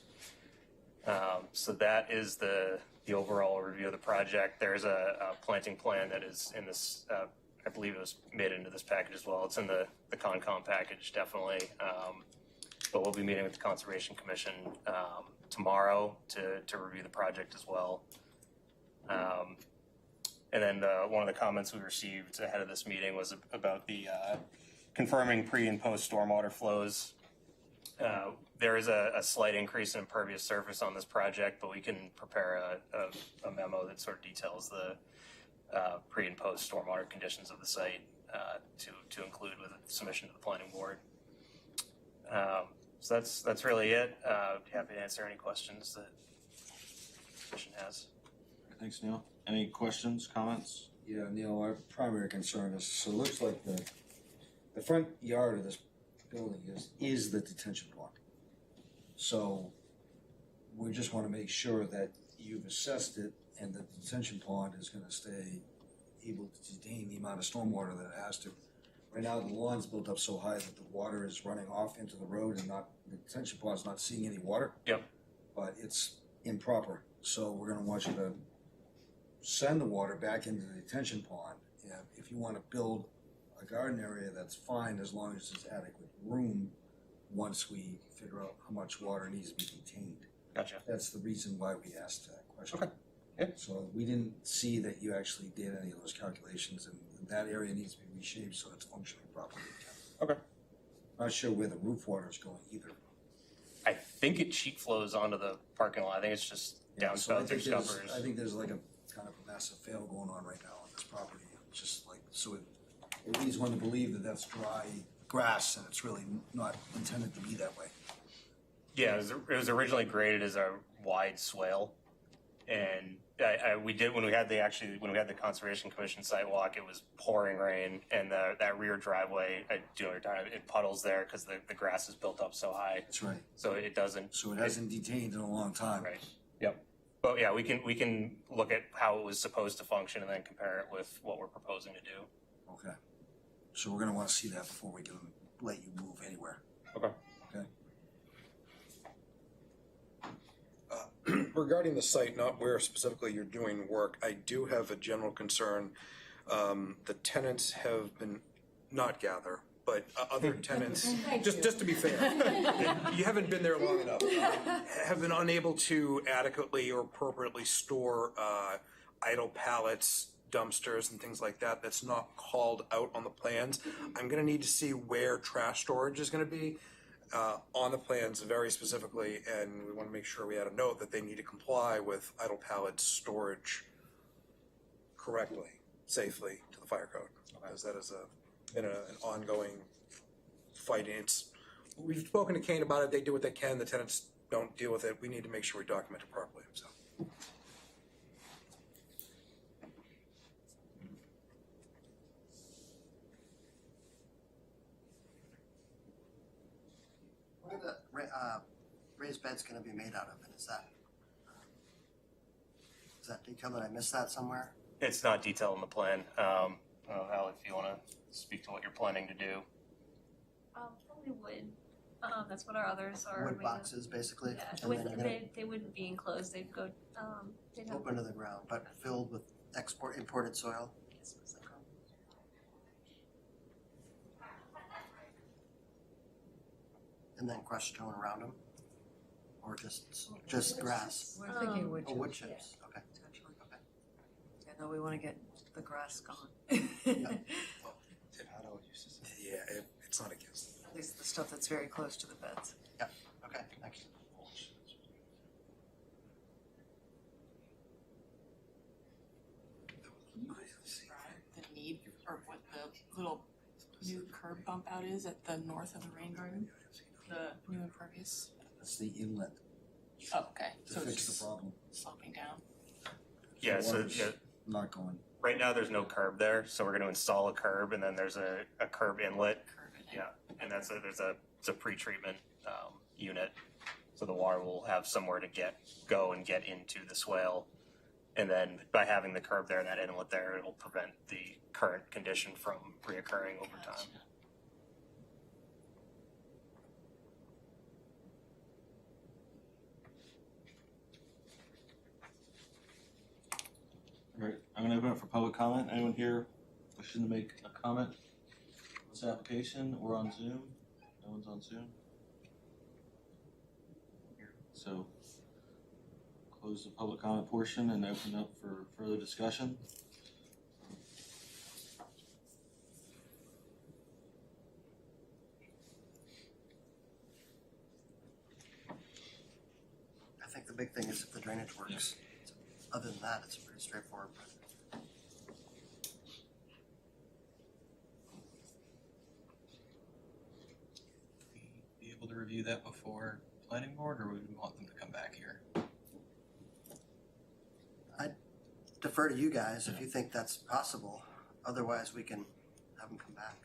L: So that is the overall review of the project. There's a planting plan that is in this, I believe it was made into this package as well. It's in the Concom package, definitely. But we'll be meeting with the Conservation Commission tomorrow to review the project as well. And then one of the comments we received ahead of this meeting was about the confirming pre and post stormwater flows. There is a slight increase in impervious surface on this project, but we can prepare a memo that sort of details the pre and post stormwater conditions of the site to include with a submission to the planning board. So that's really it. Happy to answer any questions that the commission has.
A: Thanks, Neil. Any questions, comments?
H: Yeah, Neil, our primary concern is, so it looks like the front yard of this building is the detention pond. So we just wanna make sure that you've assessed it and the detention pond is gonna stay able to contain the amount of stormwater that it has to. Right now, the lawn's built up so high that the water is running off into the road and the detention pond's not seeing any water.
L: Yep.
H: But it's improper, so we're gonna want you to send the water back into the detention pond. And if you wanna build a garden area, that's fine, as long as there's adequate room once we figure out how much water needs to be detained.
L: Gotcha.
H: That's the reason why we asked that question.
L: Okay. Yeah.
H: So we didn't see that you actually did any of those calculations, and that area needs to be reshaped so it's functioning properly.
L: Okay.
H: Not sure where the roof water is going either.
L: I think it sheet flows onto the parking lot. I think it's just
H: So I
L: downspouts or
H: think there's-
L: scuppers.
H: I think there's like a kind of a massive fail going on right now on this property. It's just like, so it leads one to believe that that's dry grass, and it's really not intended to be that way.
L: Yeah, it was originally graded as a wide swale, and we did when we had the Conservation Commission site walk. It was pouring rain, and that rear driveway, it puddles there because the grass is built up so high.
H: That's right.
L: So it doesn't.
H: So it hasn't detained in a long time.
L: Right. Yep. But yeah, we can look at how it was supposed to function and then compare it with what we're proposing to do.
H: Okay. So we're gonna wanna see that before we can let you move anywhere.
L: Okay.
H: Okay.
D: Regarding the site, not where specifically you're doing work, I do have a general concern. The tenants have been, not Gather, but other tenants, just to be fair, you haven't been there long enough, have been unable to adequately or appropriately store idle pallets, dumpsters and things like that. That's not called out on the plans. I'm gonna need to see where trash storage is gonna be on the plans very specifically, and we wanna make sure we add a note that they need to comply with idle pallet storage correctly, safely to the fire code. Because that has been an ongoing fight. We've spoken to Kane about it, they do what they can, the tenants don't deal with it. We need to make sure we document it properly, so.
B: What are the raised beds gonna be made out of, and is that detailed? Did I miss that somewhere?
L: It's not detailed in the plan. Al, if you want to speak to what you're planning to do.
M: Probably wood. That's what our others are.
B: Wood boxes, basically?
M: Yeah,
B: And then you're gonna
M: they wouldn't be enclosed. They'd go. They'd have.
B: open to the ground, but filled with imported soil? And then crushed stone around them? Or just grass?
F: We're thinking wood
B: Oh,
F: chips.
B: wood chips, okay.
F: Potentially.
B: Okay.
F: Yeah, no, we wanna get the grass gone.
D: Yeah, it's not against.
F: At least the stuff that's very close to the beds.
B: Yep, okay, thanks.
N: new curb bump out is at the north of the rain garden? The new impervious?
H: That's the inlet
N: Oh, okay,
H: to
N: so it's
H: fix the
N: just
H: problem.
N: sloping down.
L: Yeah, so
H: Water's
L: yeah,
H: not going.
L: right now there's no curb there, so we're gonna install a curb and then there's a curb inlet.
N: Curb in it.
L: Yeah, and it's a pre-treatment unit, so the water will have somewhere to go and get into the swale. And then by having the curb there, that inlet there, it'll prevent the current condition from reoccurring over time.
N: Gotcha.
A: All right, I'm gonna open up for public comment. Anyone here wishing to make a comment on this application or on Zoom? No one's on Zoom? So close the public comment portion and open up for further discussion.
B: I think the big thing is if the drainage works. Other than that, it's a pretty straightforward project.
E: Be able to review that before planning board, or would we want them to come back here?
B: Defer to you guys if you think that's possible. Otherwise, we can have them come back.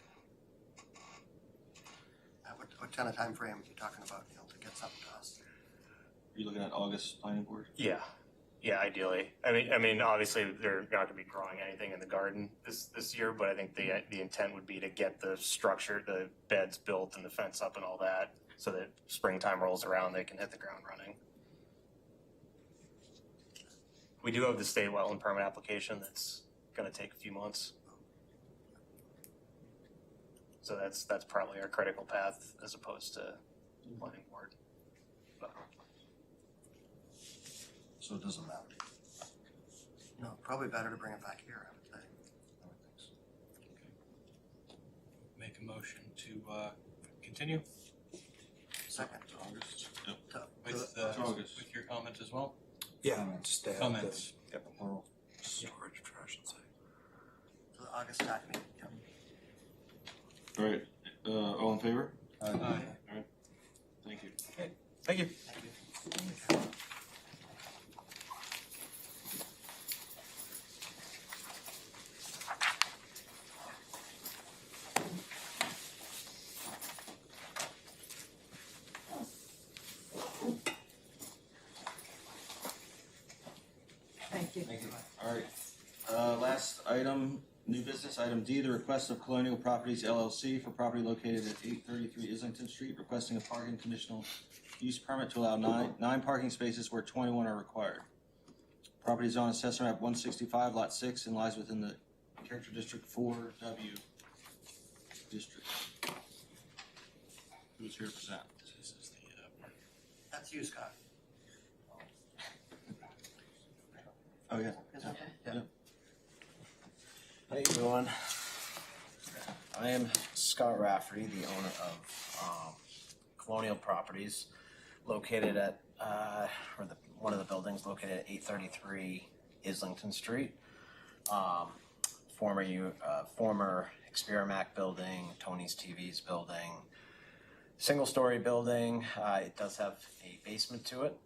B: What kind of time frame are you talking about, to get something to us?
A: Are you looking at August planning board?
L: Yeah, ideally. I mean, obviously they're not gonna be growing anything in the garden this year, but I think the intent would be to get the structure, the beds built and the fence up and all that, so that springtime rolls around, they can hit the ground running. We do have the state wetland permit application that's gonna take a few months. So that's probably our critical path as opposed to planning board.
H: So it doesn't matter.
B: No, probably better to bring it back here, I would say.
E: Make a motion to continue
B: Second.
A: To August? Yep.
E: with
A: August.
E: with your comments as well?
D: Yeah, just to have
E: Comments.
D: the
H: Plural.
D: storage of trash inside.
B: To the August TAC meeting, yep.
A: All right, all in favor?
E: Aye.
A: Thank you.
L: Thank you.
B: Thank you.
J: Thank you.
A: Thank you. All right, last item, new business, item D, the request of Colonial Properties LLC for property located at 833 Islington Street, requesting a parking conditional use permit to allow nine parking spaces where 21 are required. Property is on Assessor Map 165, Lot 6, and lies within the Character District 4W district. Who's here to present?
E: This is the
B: That's you, Scott.
A: Oh, yeah.
B: Is it?
A: Yeah.
O: How you doing? I am Scott Rafferty, the owner of Colonial Properties, located at one of the buildings located at 833 Islington Street. Former Experamac building, Tony's TV's building, single-story building. It does have a basement to it.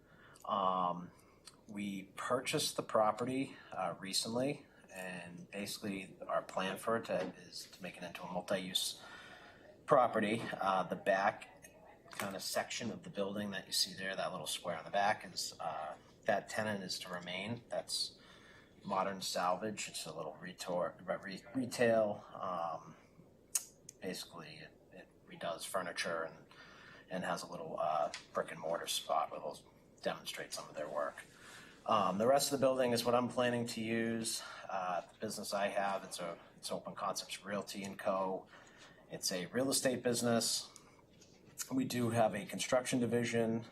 O: We purchased the property recently, and basically our plan for it is to make it into a multi-use property. The back kind of section of the building that you see there, that little square on the back, is that tenant is to remain. That's Modern Salvage. It's a little retail. Basically, it redoes furniture and has a little brick and mortar spot where they'll demonstrate some of their work. The rest of the building is what I'm planning to use. The business I have, it's Open Concepts Realty & Co. It's a real estate business. We do have a construction division,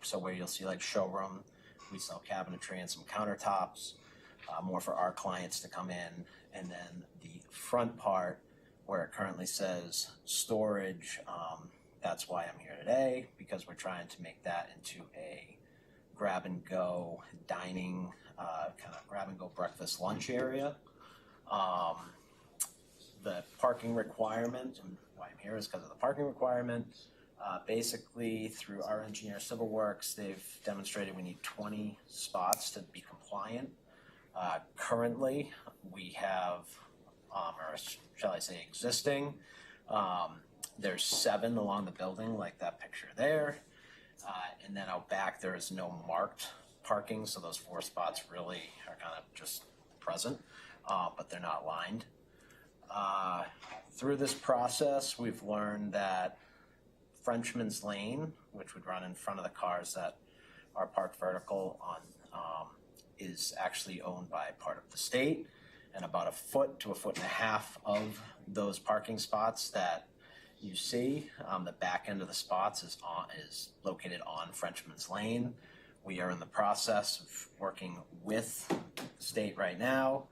O: so where you'll see like showroom, we sell cabinetry and some countertops, more for our clients to come in. And then the front part, where it currently says storage, that's why I'm here today, because we're trying to make that into a grab-and-go dining, kind of grab-and-go breakfast lunch area. the parking requirement, and why I'm here is because of the parking requirement. Basically, through our engineer Civil Works, they've demonstrated we need 20 spots to be compliant. Currently, we have, or shall I say existing, there's 7 along the building, like that picture there. And then out back, there is no marked parking, so those 4 spots really are kind of just present, but they're not lined. Through this process, we've learned that Frenchman's Lane, which would run in front of the cars that are parked vertical on, is actually owned by part of the state, and about 1 foot to 1.5 foot of those parking spots that you see, the back end of the spots is located on Frenchman's Lane. We are in the process of working with the state right now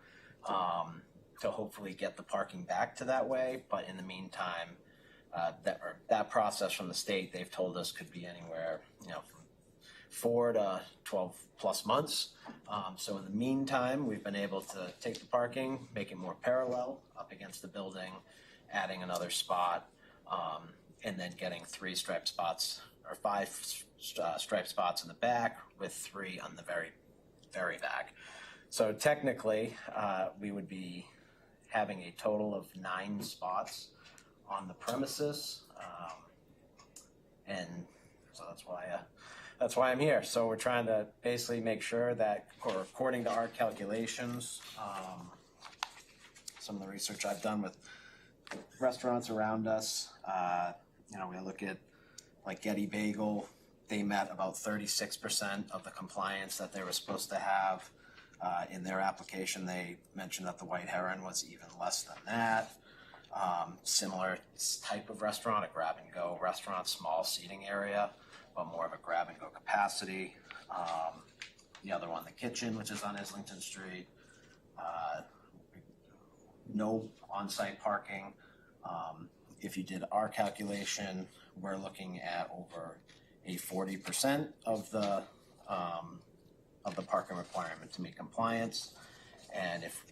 O: to hopefully get the parking back to that way, but in the meantime, that process from the state, they've told us could be anywhere, from 4 to 12 plus months. So in the meantime, we've been able to take the parking, make it more parallel up against the building, adding another spot, and then getting 3 striped spots or 5 striped spots in the back with 3 on the very, very back. So technically, we would be having a total of 9 spots on the premises, and so that's why I'm here. So we're trying to basically make sure that, according to our calculations, some of the research I've done with restaurants around us, we look at like Getty Bagel. They met about 36% of the compliance that they were supposed to have. In their application, they mentioned that the White Heron was even less than that. Similar type of restaurant, a grab-and-go restaurant, small seating area, but more of a grab-and-go capacity. The other one, The Kitchen, which is on Islington Street. No on-site parking. If you did our calculation, we're looking at over a 40% of the parking requirement to meet compliance. And if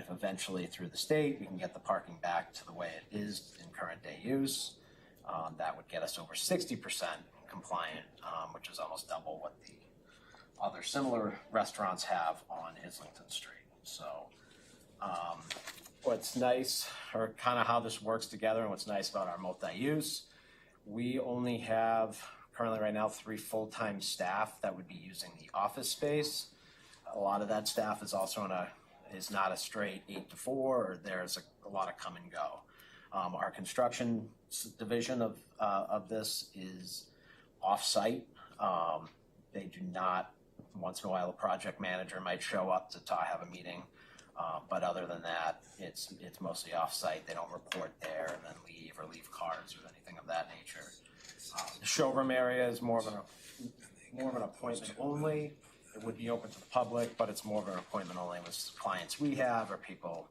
O: eventually through the state we can get the parking back to the way it is in current day use, that would get us over 60% compliant, which is almost double what the other similar restaurants have on Islington Street. So what's nice, or kind of how this works together, and what's nice about our multi-use, we only have currently right now 3 full-time staff that would be using the office space. A lot of that staff is also is not a straight 8 to 4, or there's a lot of come and go. Our construction division of this is off-site. They do not, once in a while a project manager might show up to have a meeting, but other than that, it's mostly off-site. They don't report there and then leave or leave cards or anything of that nature. The showroom area is more of an appointment only. It would be open to the public, but it's more of an appointment only with clients we have or people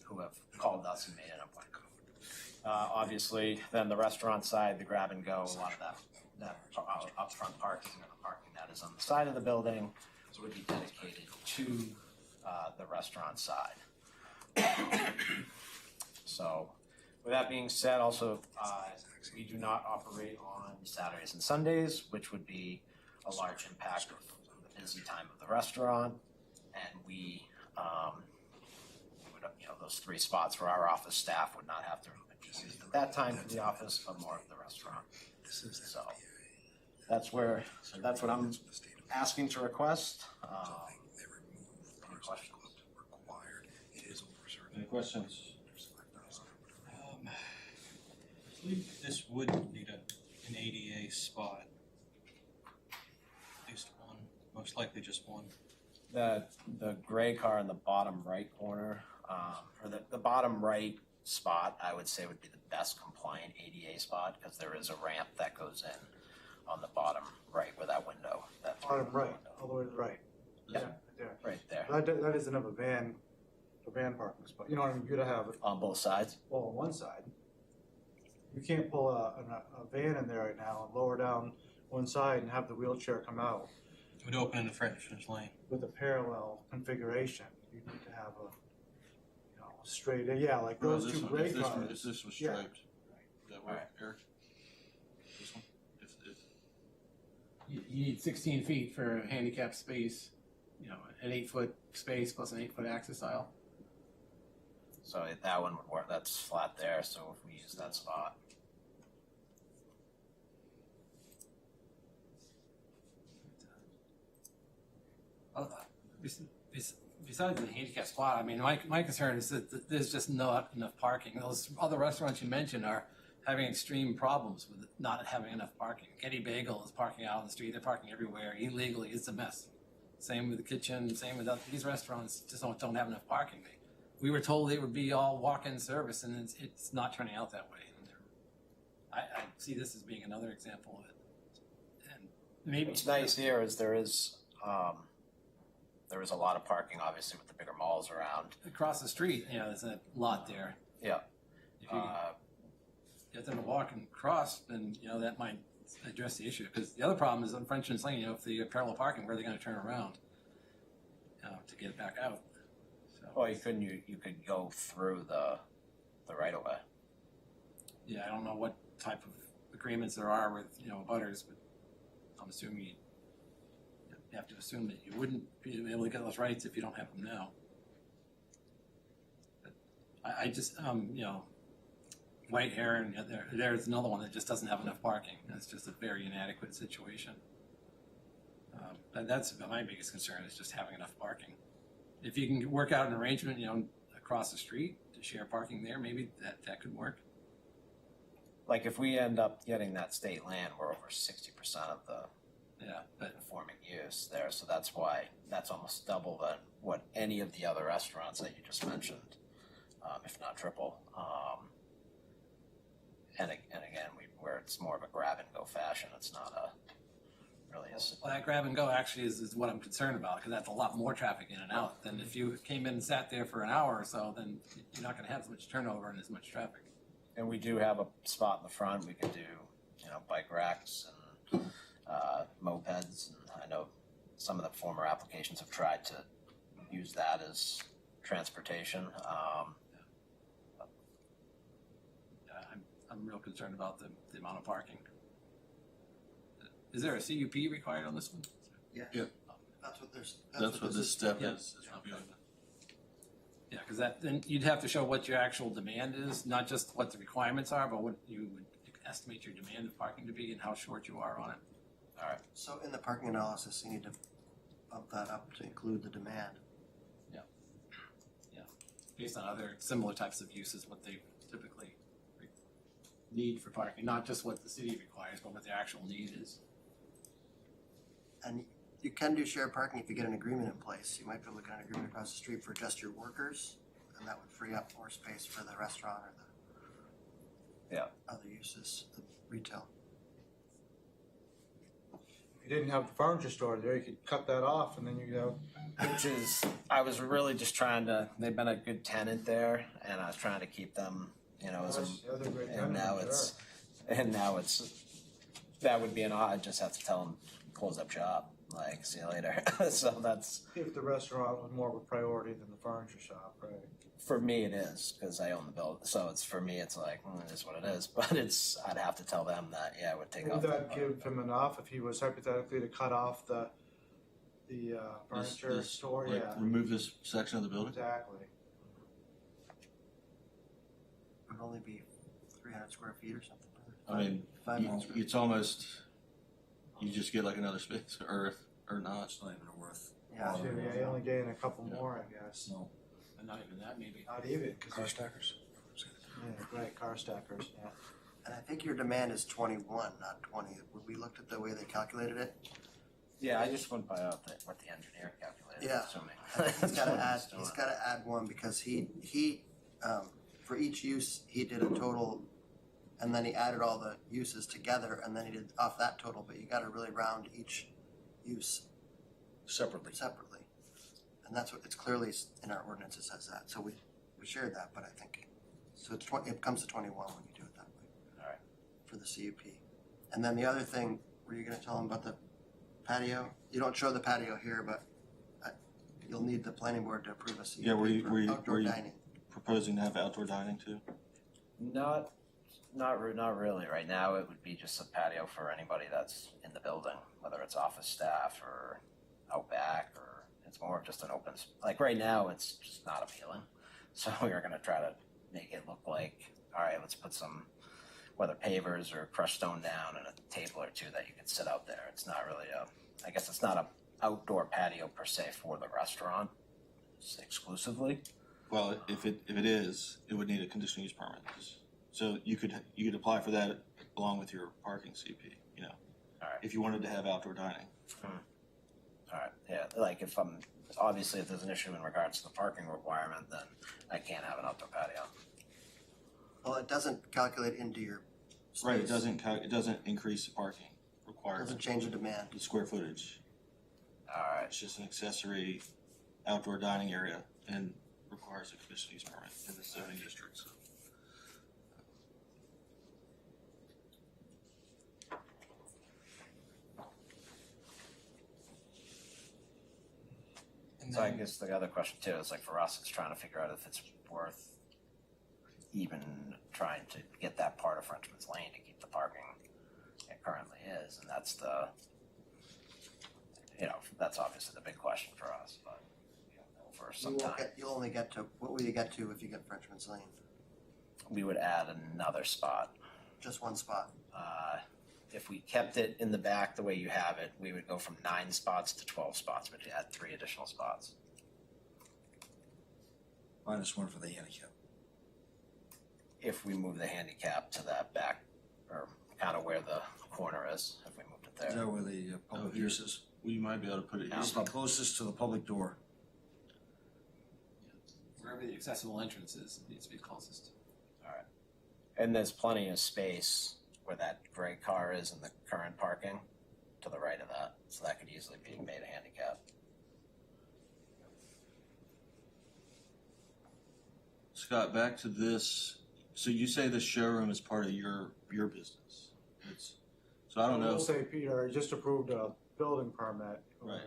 O: who have called us and made an appointment. Obviously, then the restaurant side, the grab and go, a lot of that upfront parking and the parking that is on the side of the building would be dedicated to the restaurant side. So, with that being said, also we do not operate on Saturdays and Sundays, which would be a large impact of the busy time of the restaurant, and we would, those 3 spots for our office staff would not have to be used at that time for the office, but more of the restaurant. So that's what I'm asking to request. Any questions?
A: Any questions?
E: I believe this would need an ADA spot. At least one, most likely just one.
O: The gray car in the bottom right corner, or the bottom right spot, I would say would be the best compliant ADA spot, because there is a ramp that goes in on the bottom right where that window.
G: Bottom right, all the way to the right.
O: Yeah,
G: there.
O: right there.
G: That isn't a van parking spot. You know what I mean? You're gonna have it,
O: On both sides?
G: well, on one side. You can't pull a van in there right now and lower down one side and have the wheelchair come out
E: It would open in the Frenchman's Lane.
G: with a parallel configuration. You need to have a straight, yeah, like
A: No,
G: those
A: this
G: two
A: one,
G: gray
A: if this one,
G: cars.
A: if this was
G: Yeah.
A: striped, that work,
O: Alright.
A: Eric? This one, if,
P: You need 16 feet for a handicap space, you know, an 8-foot space plus an 8-foot access aisle.
O: So that one would work, that's flat there, so if we use that spot.
P: Besides the handicap spot, I mean, my concern is that there's just not enough parking. Those other restaurants you mentioned are having extreme problems with not having enough parking. Getty Bagel is parking out on the street, they're parking everywhere illegally, it's a mess. Same with the kitchen, same with these restaurants, just don't have enough parking. We were told it would be all walk-in service, and it's not turning out that way. And I see this as being another example of it. And maybe
O: What's nice here is there is a lot of parking, obviously, with the bigger malls around.
P: across the street, you know, there's a lot there.
O: Yeah.
P: If you get them to walk and cross, then, you know, that might address the issue. Because the other problem is on Frenchman's Lane, you know, if the parallel parking, where are they gonna turn around? To get back out? So,
O: Well, you could go through the right of way.
P: yeah, I don't know what type of agreements there are with, you know, butters, but I'm assuming you have to assume that you wouldn't be able to get those rights if you don't have them now. But I just, you know, White Heron, there's another one that just doesn't have enough parking. It's just a very inadequate situation. That's my biggest concern, is just having enough parking. If you can work out an arrangement, you know, across the street to share parking there, maybe that could work.
O: Like if we end up getting that state land, we're over 60% of the
P: but
O: conforming use there, so that's why that's almost double than what any of the other restaurants that you just mentioned, if not triple. And again, where it's more of a grab and go fashion, it's not really a.
P: Well, that grab and go actually is what I'm concerned about, because that's a lot more traffic in and out than if you came in and sat there for an hour or so, then you're not gonna have as much turnover and as much traffic.
O: And we do have a spot in the front. We could do, you know, bike racks and mopeds. And I know some of the former applications have tried to use that as transportation.
P: I'm real concerned about the amount of parking. Is there a CUP required on this one?
B: Yeah.
A: Yep.
B: That's what
A: this step
P: Yeah.
A: is.
P: Yeah, because then you'd have to show what your actual demand is, not just what the requirements are, but what you would estimate your demand of parking to be and how short you are on it.
O: All right.
B: So in the parking analysis, you need to bump that up to include the demand.
P: Based on other similar types of uses, what they typically need for parking, not just what the city requires, but what their actual need is.
B: And you can do shared parking if you get an agreement in place. You might be able to get an agreement across the street for just your workers, and that would free up more space for the restaurant or the other uses, the retail.
G: If you didn't have the furniture store there, you could cut that off and then you go.
O: Which is, I was really just trying to. They've been a good tenant there, and I was trying to keep them, you know, and now it's that would be an odd. I just have to tell them close up shop. Like, see you later. So that's
G: If the restaurant was more of a priority than the furniture shop, right?
O: for me. It is because I own the building, so it's for me. It's like it is what it is. But I'd have to tell them that it would take
G: Would
O: off.
G: that give him enough if he was hypothetically to cut off the furniture store?
A: Like, remove this section of the building?
G: Exactly.
B: It would only be 300 square feet or something.
A: I mean,
B: 500 square
A: it's almost, you just get like another space, or not.
H: It's not even worth.
B: Yeah.
G: So you only gain a couple more, I guess.
H: No.
P: And not even that, maybe.
G: Not even.
H: Car stackers.
G: Yeah, right, car stackers, yeah.
B: And I think your demand is 21, not 20. Would we looked at the way they calculated it?
O: Yeah, I just went by what the engineer calculated.
B: Yeah.
O: Assuming.
B: He's gotta add one because he for each use, he did a total, and then he added all the uses together, and then he did off that total, but you gotta really round each use
H: Separately.
B: And that's what, it's clearly in our ordinance, it says that, so we shared that, but I think, so it's it comes to 21 when you do it that way.
O: All right.
B: For the CUP. And then the other thing, were you gonna tell him about the patio? You don't show the patio here, but you'll need the planning board to approve a CUP
A: Yeah, were you
B: for outdoor dining.
A: proposing to have outdoor dining too?
O: Not really. Right now, it would be just a patio for anybody that's in the building, whether it's office staff or out back, or it's more of just an open, like right now, it's just not appealing. So we're gonna try to make it look like, all right, let's put some, whether pavers or crushed stone down and a table or two that you can sit out there. It's not really I guess it's not a outdoor patio per se for the restaurant exclusively.
A: Well, if it is, it would need a conditional use permit. So you could apply for that along with your parking CP, you know.
O: All right.
A: If you wanted to have outdoor dining.
O: All right, yeah, like if there's an issue in regards to the parking requirement, then I can't have an outdoor patio.
B: Well, it doesn't calculate into your space.
A: Right, it doesn't increase the parking requirement.
B: Doesn't change the demand.
A: The square footage.
O: All right.
A: It's just an accessory outdoor dining area and requires a conditional use permit in the zoning district, so.
O: So I guess the other question too is like for us, it's trying to figure out if it's worth even trying to get that part of Frenchman's Lane to keep the parking it currently is, and that's that's obviously the big question for us, but for some time.
B: You'll only get to, what will you get to if you get Frenchman's Lane?
O: We would add another spot.
B: Just one spot?
O: If we kept it in the back the way you have it, we would go from 9 spots to 12 spots, but you add 3 additional spots.
H: Minus 1 for the handicap.
O: If we move the handicap to that back, or kind of where the corner is, if we moved it there.
H: Is that where the public use is?
A: Well, you might be able to put it
H: It's the closest to the public door.
P: Wherever the accessible entrance is, it needs to be closest.
O: All right. And there's plenty of space where that gray car is in the current parking to the right of that, so that could easily be made a handicap.
A: Scott, back to this, so you say the showroom is part of your business. So I don't
G: I will
A: know.
G: say, Peter, I just approved a building permit.
A: Right.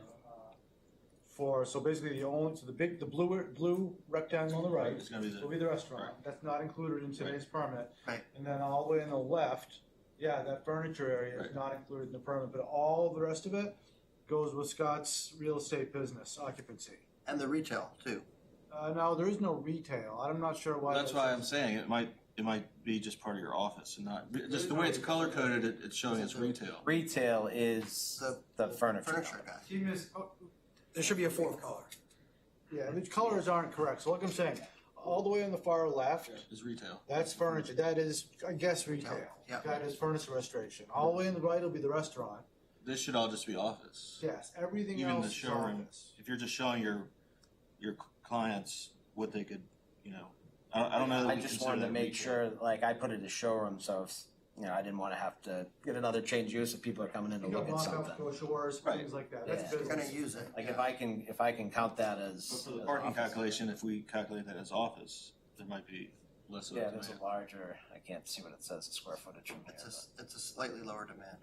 G: So basically the blue rectangle on the right
A: It's gonna be the.
G: will be the restaurant.
A: Right.
G: That's not included in today's permit.
B: Right.
G: And then all the way on the left, that furniture area is
A: Right.
G: not included in the permit, but all the rest of it goes with Scott's real estate business occupancy.
B: And the retail too.
G: No, there is no retail. I'm not sure why.
A: That's why I'm saying it might be just part of your office and not, just the way it's color coded, it's showing it's retail.
O: Retail is the furniture.
B: Furniture guy.
G: Team is,
D: There should be a 4th color.
G: yeah, the colors aren't correct. So like I'm saying, all the way on the far left,
A: Is retail.
G: that's furniture. That is, I guess, retail.
B: Yeah.
G: That is furniture restoration. All the way on the right will be the restaurant.
A: This should all just be office.
G: Yes, everything
A: Even
G: else
A: the
G: is
A: showroom.
G: office.
A: If you're just showing your clients what they could, I don't know that
O: I
A: we
O: just
A: consider
O: wanted to
A: that
O: make
A: retail.
O: sure, like, I put it as showroom, so if, I didn't want to have to get another change use if people are coming in to
G: You got
O: look at
G: mock-up
O: something.
G: brochures,
A: Right.
G: things like that.
O: Yeah.
G: That's
B: You're gonna
G: business.
B: use it.
O: Like,
B: yeah.
O: if I can count that as.
A: But for the
O: as
A: parking
O: office.
A: calculation, if we calculate that as office, there might be less of a
O: Yeah, there's a
A: demand.
O: larger, I can't see what it says, the square footage from here.
B: It's a slightly lower demand.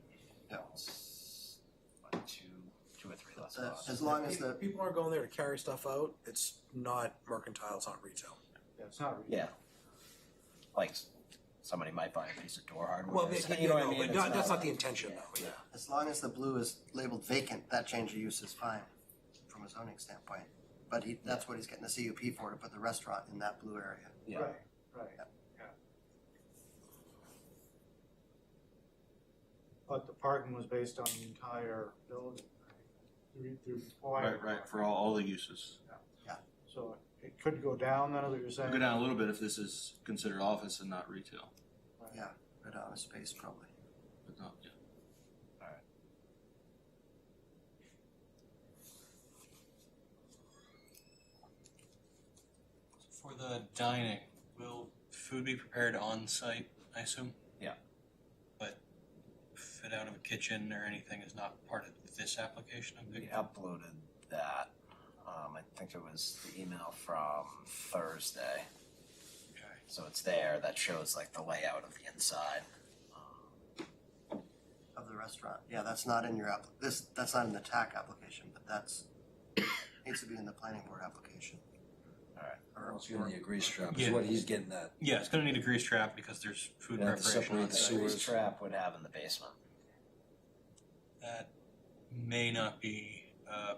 B: Yeah.
O: It's like two or three less spots.
B: As long as the,
D: People aren't going there to carry stuff out. It's not mercantile, it's not retail.
G: Yeah, it's not retail.
O: Yeah. Like, somebody might buy a piece of door hardware.
D: Well,
O: or something, you know what I mean?
D: but
O: It's
D: that's not the
O: like-
D: intention though, yeah.
B: as long as the blue is labeled vacant, that change of use is fine from a zoning standpoint. But that's what he's getting the CUP for, to put the restaurant in that blue area.
O: Yeah.
G: Right, right,
B: Yep.
G: yeah. But the parking was based on the entire building, right? Through
A: Right, for all the uses.
G: So it could go down, then, is what you're saying?
A: Go down a little bit if this is considered office and not retail,
B: Yeah, red office space probably.
A: but not, yeah.
E: For the dining, will food be prepared on site, I assume?
O: Yeah.
E: But fit out of a kitchen or anything is not part of this application?
O: We uploaded that. I think it was the email from Thursday.
E: Okay.
O: So it's there, that shows like the layout of the inside.
B: Of the restaurant. Yeah, that's not in your that's not in the TAC application, but that's, needs to be in the planning board application.
H: It's gonna need a grease trap, is
E: Yeah.
H: what he's getting at.
E: Yeah, it's gonna need a grease trap because there's food
H: You have to
E: preparation on
H: separate the
E: site.
H: sewers.
O: Grease trap would have in the basement.
E: That may not be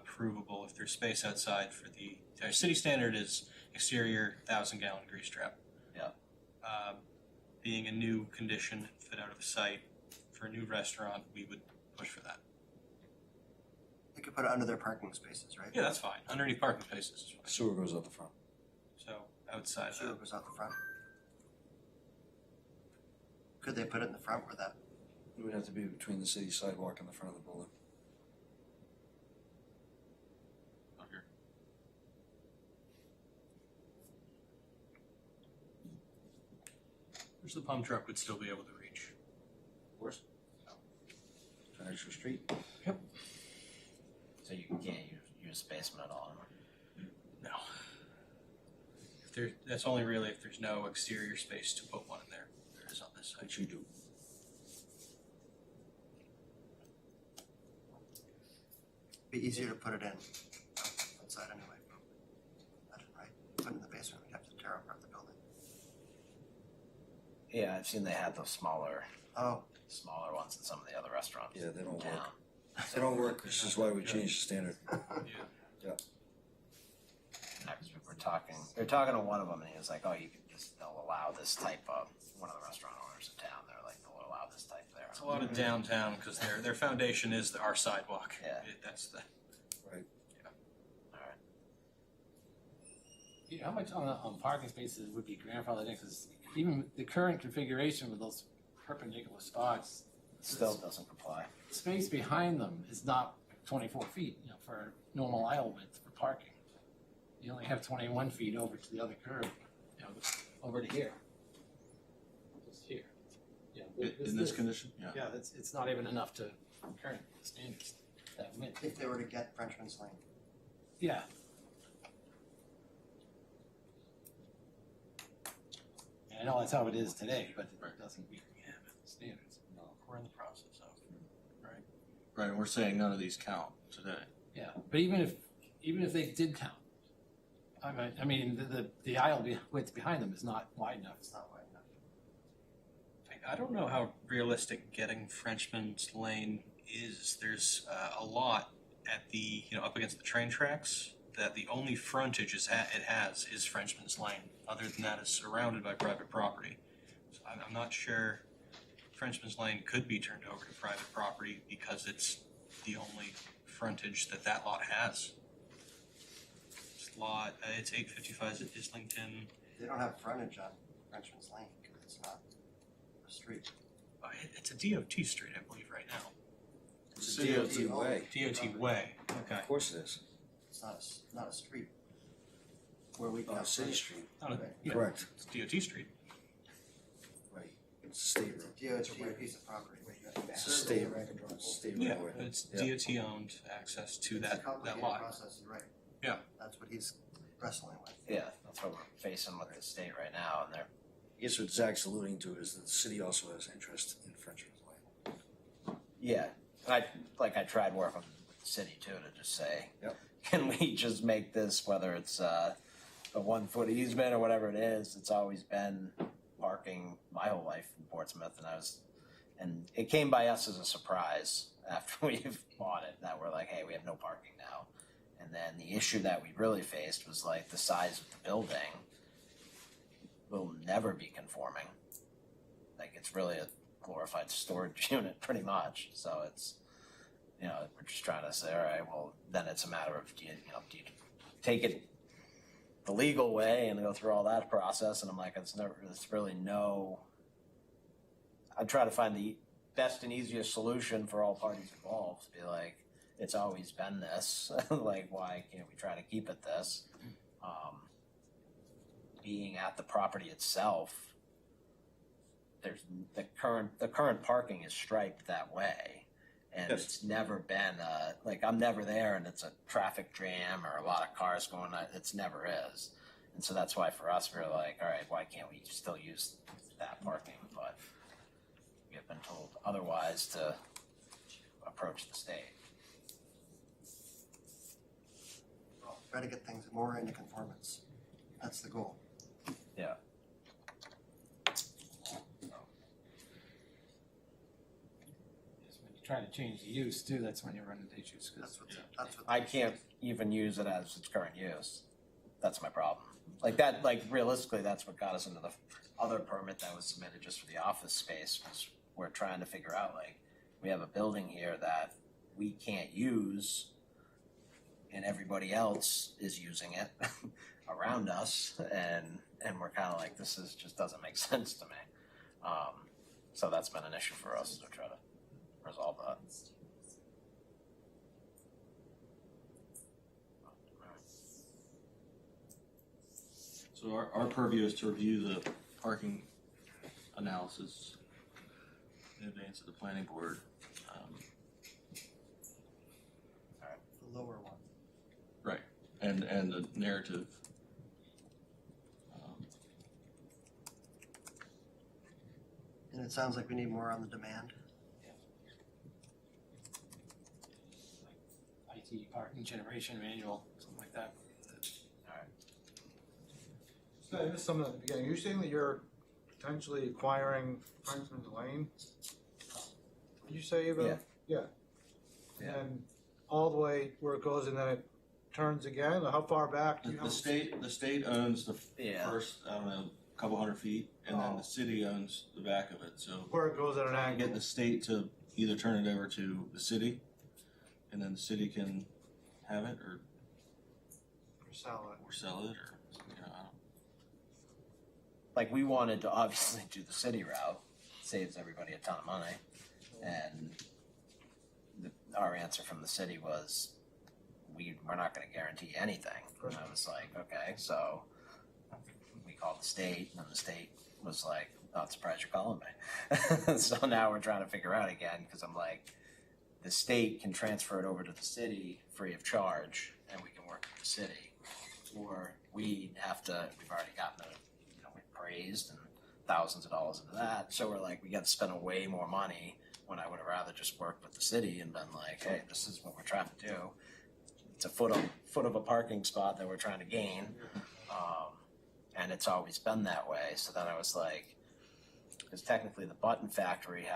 E: provable if there's space outside for our city standard is exterior 1,000-gallon grease trap.
O: Yeah.
E: Being a new condition fit out of the site for a new restaurant, we would push for that.
B: They could put it under their parking spaces, right?
E: Yeah, that's fine. Underneath parking spaces is fine.
H: Sewer goes out the front.
E: So outside of
B: Sewer
E: that.
B: goes out the front. Could they put it in the front where that,
H: It would have to be between the city sidewalk and the front of the building.
E: Okay. Which the pump truck would still be able to reach.
H: Where's? An extra street?
O: So you can't use basement at all.
E: No. That's only really if there's no exterior space to put one in there. There is on this site.
H: Which you do.
B: be easier to put it in outside anyway. Imagine, right? Put it in the basement, we'd have to tear apart the building.
O: Yeah, I've seen they have those smaller
B: Oh,
O: ones in some of the other restaurants.
H: Yeah, they don't
O: in town.
H: work. They don't work, which is why we changed the standard.
E: Yeah.
O: Yeah, 'cause we were talking to one of them, and he was like, "Oh, they'll allow this type of one of the restaurant owners in town. They're like, they'll allow this type there."
E: It's a lot of downtown because their foundation is our sidewalk.
O: Yeah.
E: That's the.
H: Right.
O: All right.
P: Yeah, how much on parking spaces would be grandfathered in? Because even the current configuration with those perpendicular spots,
O: Still doesn't comply.
P: space behind them is not 24 feet, for normal aisle width for parking. You only have 21 feet over to the other curb, over to here. Just here. Yeah,
A: In this condition? Yeah.
P: Yeah, it's not even enough to current standards, that width.
B: if they were to get Frenchman's Lane.
P: Yeah. And I know that's how it is today, but it doesn't meet standards.
E: No, we're in the process of. Right.
A: Right, and we're saying none of these count today.
P: Yeah, but even if they did count, I mean, the aisle width behind them is not wide enough.
B: It's not wide enough.
E: I don't know how realistic getting Frenchman's Lane is. There's a lot at the up against the train tracks that the only frontage it has is Frenchman's Lane. Other than that, it's surrounded by private property. So I'm not sure Frenchman's Lane could be turned over to private property because it's the only frontage that lot has. This lot, it's 855 Islington.
B: They don't have frontage on Frenchman's Lane, because it's not a street.
E: It's a DOT street, I believe, right now.
H: It's a DOT way.
E: DOT way. Okay.
H: Of course it is.
B: It's not a street. Where we
H: Oh,
B: have
H: City
B: frontage.
H: Street.
E: Yeah,
H: Correct.
E: It's DOT street.
H: Right. It's a state road.
B: It's a DOT piece of property.
H: It's a state
E: Yeah,
H: roadway.
E: it's
H: Yeah.
E: DOT owned access to
B: It's a
E: that
B: complicated
E: lot.
B: process, you're right.
E: Yeah.
B: That's what he's wrestling with.
O: Yeah, that's what we're facing with the state right now, and they're
H: I guess what Zach's alluding to is that the city also has interest in Frenchman's Lane.
O: yeah. I tried working with the city too to just say,
H: Yep.
O: can we just make this, whether it's a 1 foot easement or whatever it is, it's always been parking my whole life in Portsmouth, and it came by us as a surprise after we've bought it, that we're like, hey, we have no parking now. And then the issue that we really faced was like the size of the building will never be conforming. Like, it's really a glorified storage unit pretty much. So it's, we're just trying to say, all right, well, then it's a matter of do you take it the legal way and go through all that process? And I'm like, it's really no. I try to find the best and easiest solution for all parties involved. Be like, it's always been this. Like, why can't we try to keep it this? Being at the property itself, there's the current parking is striped that way, and
A: Yes.
O: it's never been like, I'm never there and it's a traffic jam or a lot of cars going on. It's never is, and so that's why for us we're like, all right, why can't we still use that parking? But we have been told otherwise to approach the state.
B: Try to get things more into conformance. That's the goal.
O: Yeah.
P: When you try to change the use too, that's when you run into issues, cause
B: That's what.
O: I can't even use it as its current use. That's my problem. Like that, like realistically, that's what got us into the other permit that was submitted just for the office space, was we're trying to figure out, like, we have a building here that we can't use and everybody else is using it around us, and we're kinda like, this is, just doesn't make sense to me. So that's been an issue for us to try to resolve that.
A: So our purview is to review the parking analysis in advance of the planning board.
B: The lower one.
A: Right, and the narrative.
B: And it sounds like we need more on the demand.
P: IT parking generation manual, something like that.
G: So I missed something at the beginning. You're saying that you're potentially acquiring Frenchman's Lane? Did you say about? Yeah.
O: Yeah.
G: And all the way where it goes and then it turns again? Or how far back? Do you know?
A: The state owns the
O: Yeah.
A: first, I don't know, couple hundred feet, and then the city owns the back of it, so.
G: Where it goes at an
A: I get
G: angle?
A: the state to either turn it over to the city, and then the city can have it, or
G: Sell it.
A: sell it, or, you know, I don't.
O: Like, we wanted to obviously do the city route, saves everybody a ton of money, and our answer from the city was, we're not gonna guarantee anything. And I was like, okay, so we called the state, and then the state was like, not surprised you're calling me. So now we're trying to figure out again, cause I'm like, the state can transfer it over to the city free of charge, and we can work with the city. Or we have to, we've already gotten we praised and thousands of dollars into that, so we're like, we got to spend way more money, when I would have rather just worked with the city and been like, hey, this is what we're trying to do. It's a foot of a parking spot that we're trying to gain, and it's always been that way. So then I was like, because technically the Button Factory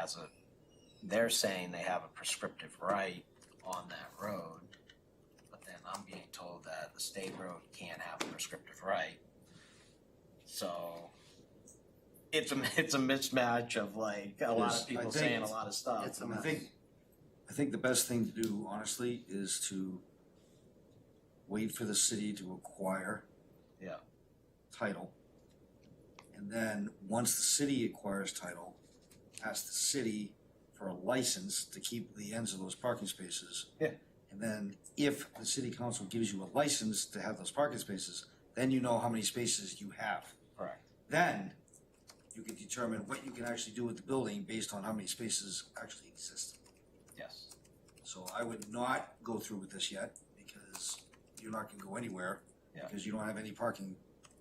O: they're saying they have a prescriptive right on that road, but then I'm being told that the state road can't have a prescriptive right. So it's a mismatch of like a lot of people saying a lot of stuff.
B: It's a
H: I
B: mess.
H: think the best thing to do, honestly, is to wait for the city to acquire
O: Yeah.
H: title. And then, once the city acquires title, ask the city for a license to keep the ends of those parking spaces.
O: Yeah.
H: And then, if the city council gives you a license to have those parking spaces, then you know how many spaces you have.
O: Correct.
H: Then, you can determine what you can actually do with the building based on how many spaces actually exist.
O: Yes.
H: So I would not go through with this yet, because you're not gonna go anywhere.
O: Yeah.
H: Because you don't have any parking,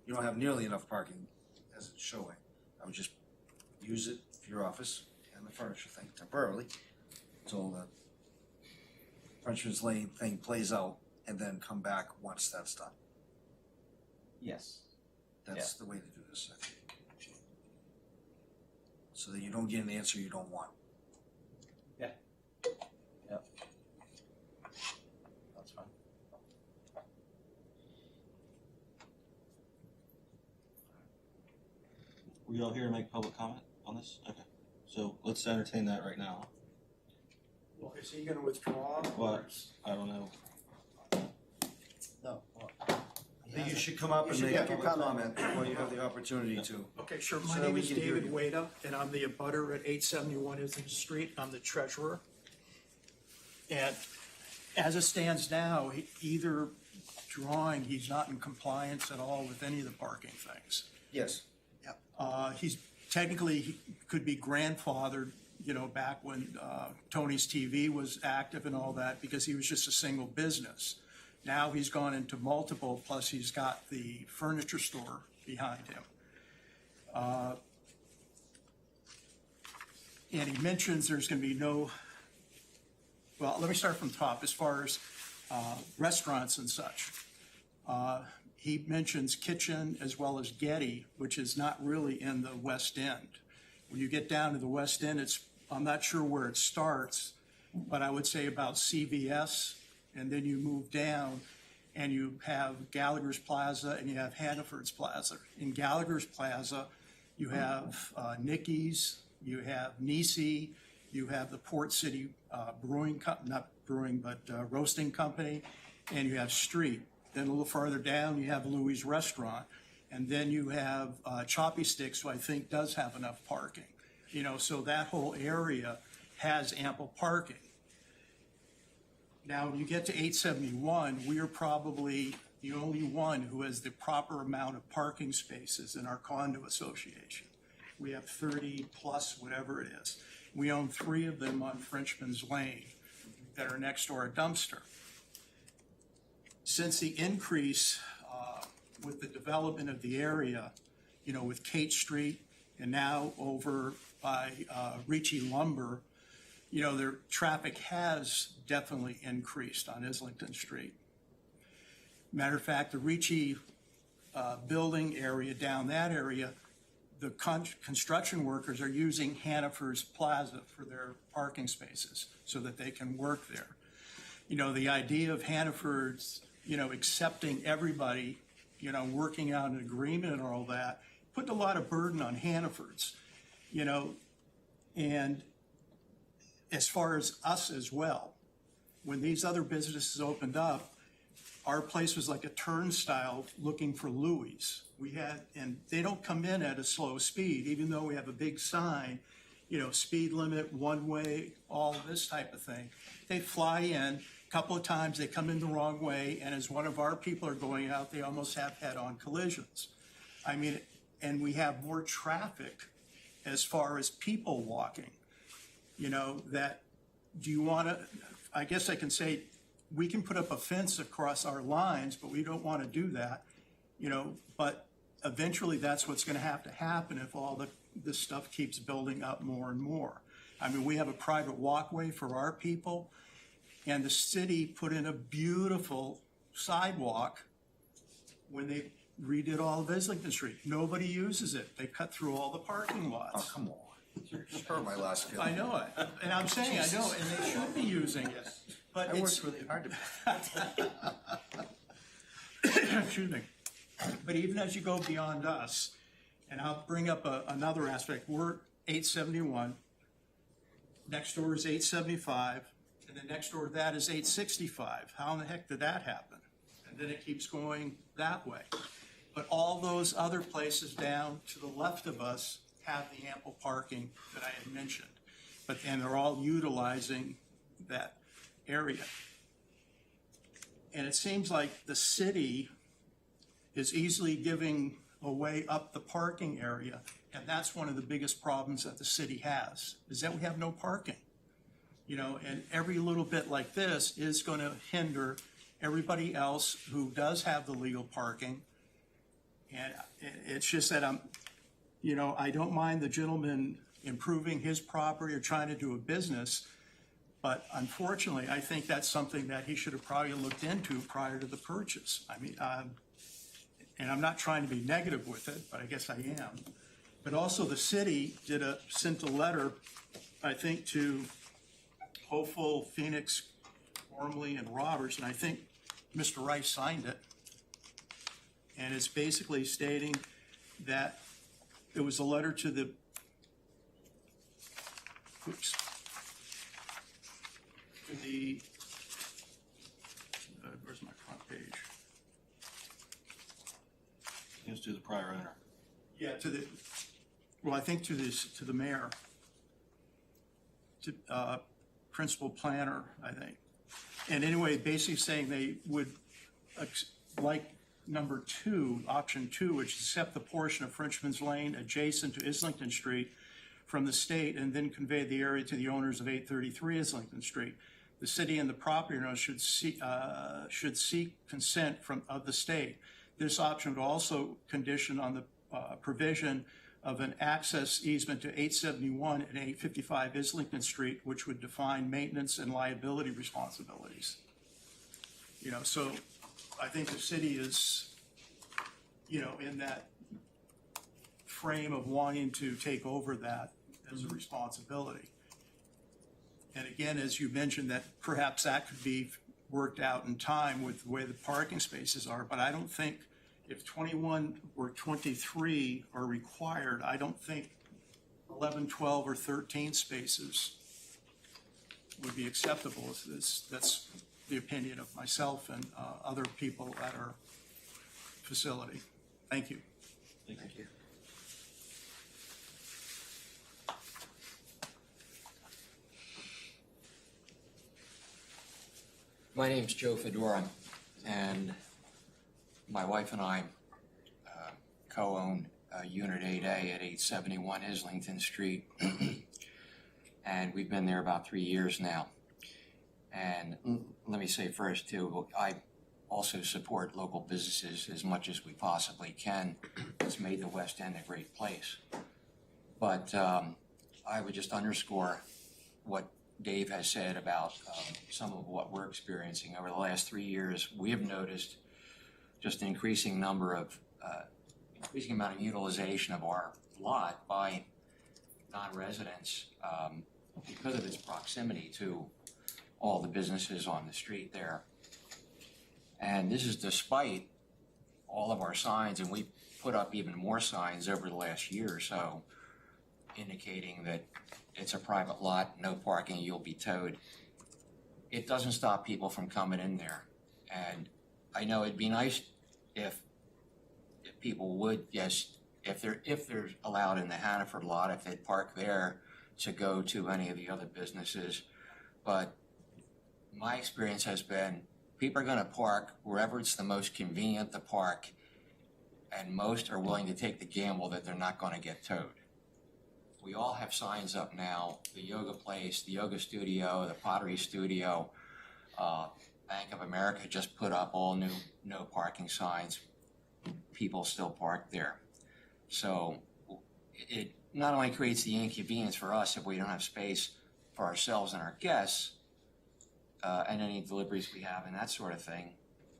H: you don't have nearly enough parking as it's showing. I would just use it for your office and the furniture thing temporarily, until the Frenchman's Lane thing plays out, and then come back once that's done.
O: Yes.
H: That's the way to do this, I think. So that you don't get an answer you don't want.
O: That's fine.
A: Were you all here to make public comment on this? Okay, so let's entertain that right now.
Q: Well, is he gonna withdraw?
A: What? I don't know.
B: No.
H: I think you should come up
B: You
H: and
B: should
H: make a
B: make your
H: public
B: comment.
H: comment while you have the opportunity to.
Q: Okay, sure.
H: So
Q: My
H: that
Q: name
H: we
Q: is
H: can hear
Q: David
H: you.
Q: Wada, and I'm the abutter at 871 Islington Street. I'm the treasurer. And as it stands now, either drawing, he's not in compliance at all with any of the parking things.
H: Yes.
Q: He's technically, he could be grandfathered, back when Tony's TV was active and all that, because he was just a single business. Now he's gone into multiple, plus he's got the furniture store behind him. And he mentions there's gonna be no, well, let me start from the top, as far as restaurants and such. he mentions Kitchen as well as Getty, which is not really in the West End. When you get down to the West End, I'm not sure where it starts, but I would say about CVS, and then you move down and you have Gallagher's Plaza and you have Hannaford's Plaza. In Gallagher's Plaza, you have Nicky's, you have Nisi, you have the Port City roasting company, and you have Street. Then a little farther down, you have Louis' Restaurant. And then you have Choppy Sticks, who I think does have enough parking. So that whole area has ample parking. Now, when you get to 871, we are probably the only one who has the proper amount of parking spaces in our condo association. We have 30 plus whatever it is. We own 3 of them on Frenchman's Lane that are next to our dumpster. Since the increase with the development of the area, with Kate Street and now over by Ricci Lumber, their traffic has definitely increased on Islington Street. Matter of fact, the Ricci building area, down that area, the construction workers are using Hannaford's Plaza for their parking spaces so that they can work there. The idea of Hannaford's, accepting everybody, working out an agreement and all that, put a lot of burden on Hannaford's, and as far as us as well. When these other businesses opened up, our place was like a turnstile looking for Louis. And they don't come in at a slow speed, even though we have a big sign, speed limit, one way, all this type of thing. They fly in, a couple of times they come in the wrong way, and as one of our people are going out, they almost have head-on collisions. And we have more traffic as far as people walking, I guess I can say, we can put up a fence across our lines, but we don't want to do that, but eventually that's what's going to happen if all this stuff keeps building up more and more. We have a private walkway for our people, and the city put in a beautiful sidewalk when they redid all of Islington Street. Nobody uses it. They cut through all the parking lots.
H: Oh, come on. Hurt my last feeling.
Q: I know it, and I'm saying I know, and they should be using it, but
B: I
Q: it's
B: worked really hard to.
Q: excuse me. But even as you go beyond us, and I'll bring up another aspect, we're 871, next door is 875, and then next door to that is 865. How in the heck did that happen? And then it keeps going that way. But all those other places down to the left of us have the ample parking that I had mentioned. And they're all utilizing that area. And it seems like the city is easily giving away up the parking area, and that's one of the biggest problems that the city has, is that we have no parking. And every little bit like this is going to hinder everybody else who does have the legal parking. And it's just that I don't mind the gentleman improving his property or trying to do a business, but unfortunately, I think that's something that he should have probably looked into prior to the purchase. And I'm not trying to be negative with it, but I guess I am. But also the city sent a letter, I think, to Hopeful, Phoenix, Gormley, and Roberts, and I think Mr. Rice signed it. And it's basically stating that it was a letter to the, where's my front page?
A: It's to the prior owner.
Q: Yeah, I think to the mayor, to principal planner, I think. And anyway, basically saying they would like number 2, option 2, which is accept the portion of Frenchman's Lane adjacent to Islington Street from the state and then convey the area to the owners of 833 Islington Street. The city and the property owner should seek consent of the state. This option would also condition on the provision of an access easement to 871 and 855 Islington Street, which would define maintenance and liability responsibilities. So I think the city is in that frame of wanting to take over that as a responsibility. And again, as you mentioned, that perhaps that could be worked out in time with the way the parking spaces are, but I don't think if 21 or 23 are required, I don't think 11, 12, or 13 spaces would be acceptable. That's the opinion of myself and other people at our facility. Thank you.
A: Thank you.
R: My name's Joe Fedora, and my wife and I co-own Unit 8A at 871 Islington Street, and we've been there about 3 years now. And let me say first, too, I also support local businesses as much as we possibly can. It's made the West End a great place. But I would just underscore what Dave has said about some of what we're experiencing. Over the last 3 years, we have noticed just an increasing amount of utilization of our lot by non-residents because of its proximity to all the businesses on the street there. And this is despite all of our signs, and we put up even more signs over the last year or so, indicating that it's a private lot, no parking, you'll be towed. It doesn't stop people from coming in there. And I know it'd be nice if people would, yes, if they're allowed in the Hannaford lot, if they'd park there to go to any of the other businesses. But my experience has been people are gonna park wherever it's the most convenient to park, and most are willing to take the gamble that they're not gonna get towed. We all have signs up now, the yoga place, the yoga studio, the pottery studio. Bank of America just put up all new no parking signs. People still park there. So it not only creates the inconvenience for us if we don't have space for ourselves and our guests, and any deliveries we have and that sort of thing,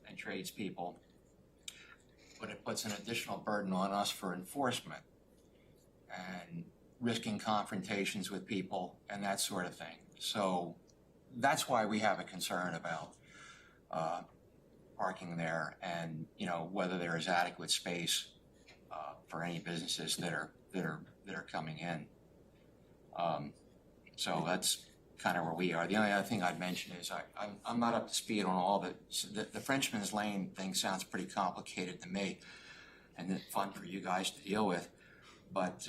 R: and tradespeople, but it puts an additional burden on us for enforcement and risking confrontations with people and that sort of thing. So that's why we have a concern about parking there, and whether there is adequate space for any businesses that are coming in. So that's kind of where we are. The only other thing I'd mention is I'm not up to speed on all the Frenchman's Lane thing sounds pretty complicated to me, and fun for you guys to deal with, but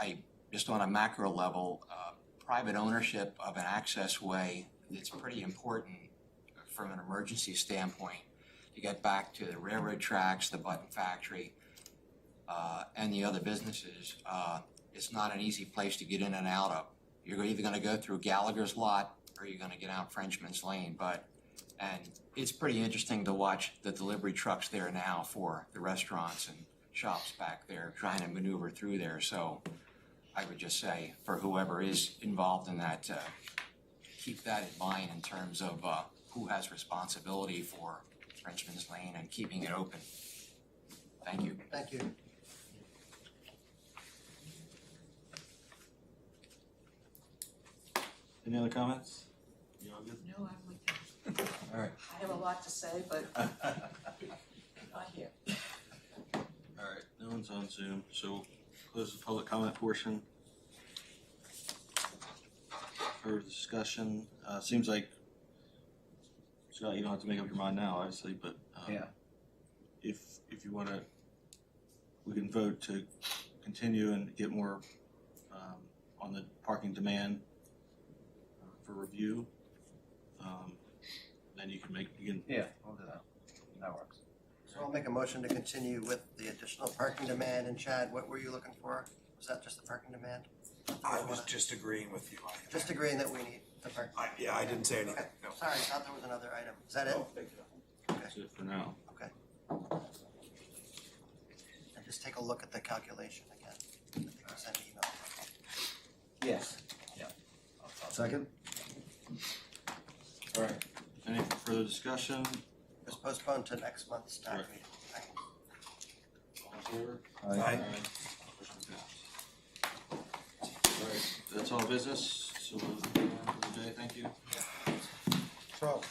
R: I just on a macro level, private ownership of an access way, it's pretty important from an emergency standpoint to get back to the railroad tracks, the button factory, and the other businesses. It's not an easy place to get in and out of. You're either going to go through Gallagher's lot or you're going to get out Frenchman's Lane. And it's pretty interesting to watch the delivery trucks there now for the restaurants and shops back there trying to maneuver through there. So I would just say for whoever is involved in that, keep that in mind in terms of who has responsibility for Frenchman's Lane and keeping it open. Thank you.
B: Thank you.
A: Any other comments? You all good?
N: No, I'm with you.
A: All right.
N: I have a lot to say, but not here.
A: All right, no one's on Zoom, so we'll close the public comment portion. For discussion, seems like, Scott, you don't have to make up your mind now, obviously, but if you wanna, we can vote to continue and get more on the parking demand for review. Then you can
O: Yeah, we'll do that. That works.
B: So I'll make a motion to continue with the additional parking demand. And Chad, what were you looking for? Was that just the parking demand?
D: I was just agreeing with you.
B: Just agreeing that we need the parking.
D: Yeah, I didn't say anything.
B: Okay.
D: No.
B: Sorry, I thought there was another item. Is that it?
A: That's it for now.
B: Okay. And just take a look at the calculation again. I think I sent an email.
O: Yes. Yeah.
H: Second?
A: All right, any further discussion?
B: It's postponed to next month's tax meeting.
A: All in favor?
D: Aye.
A: Motion passed. All right, that's all business, so we'll, for the day, thank you.
D: So,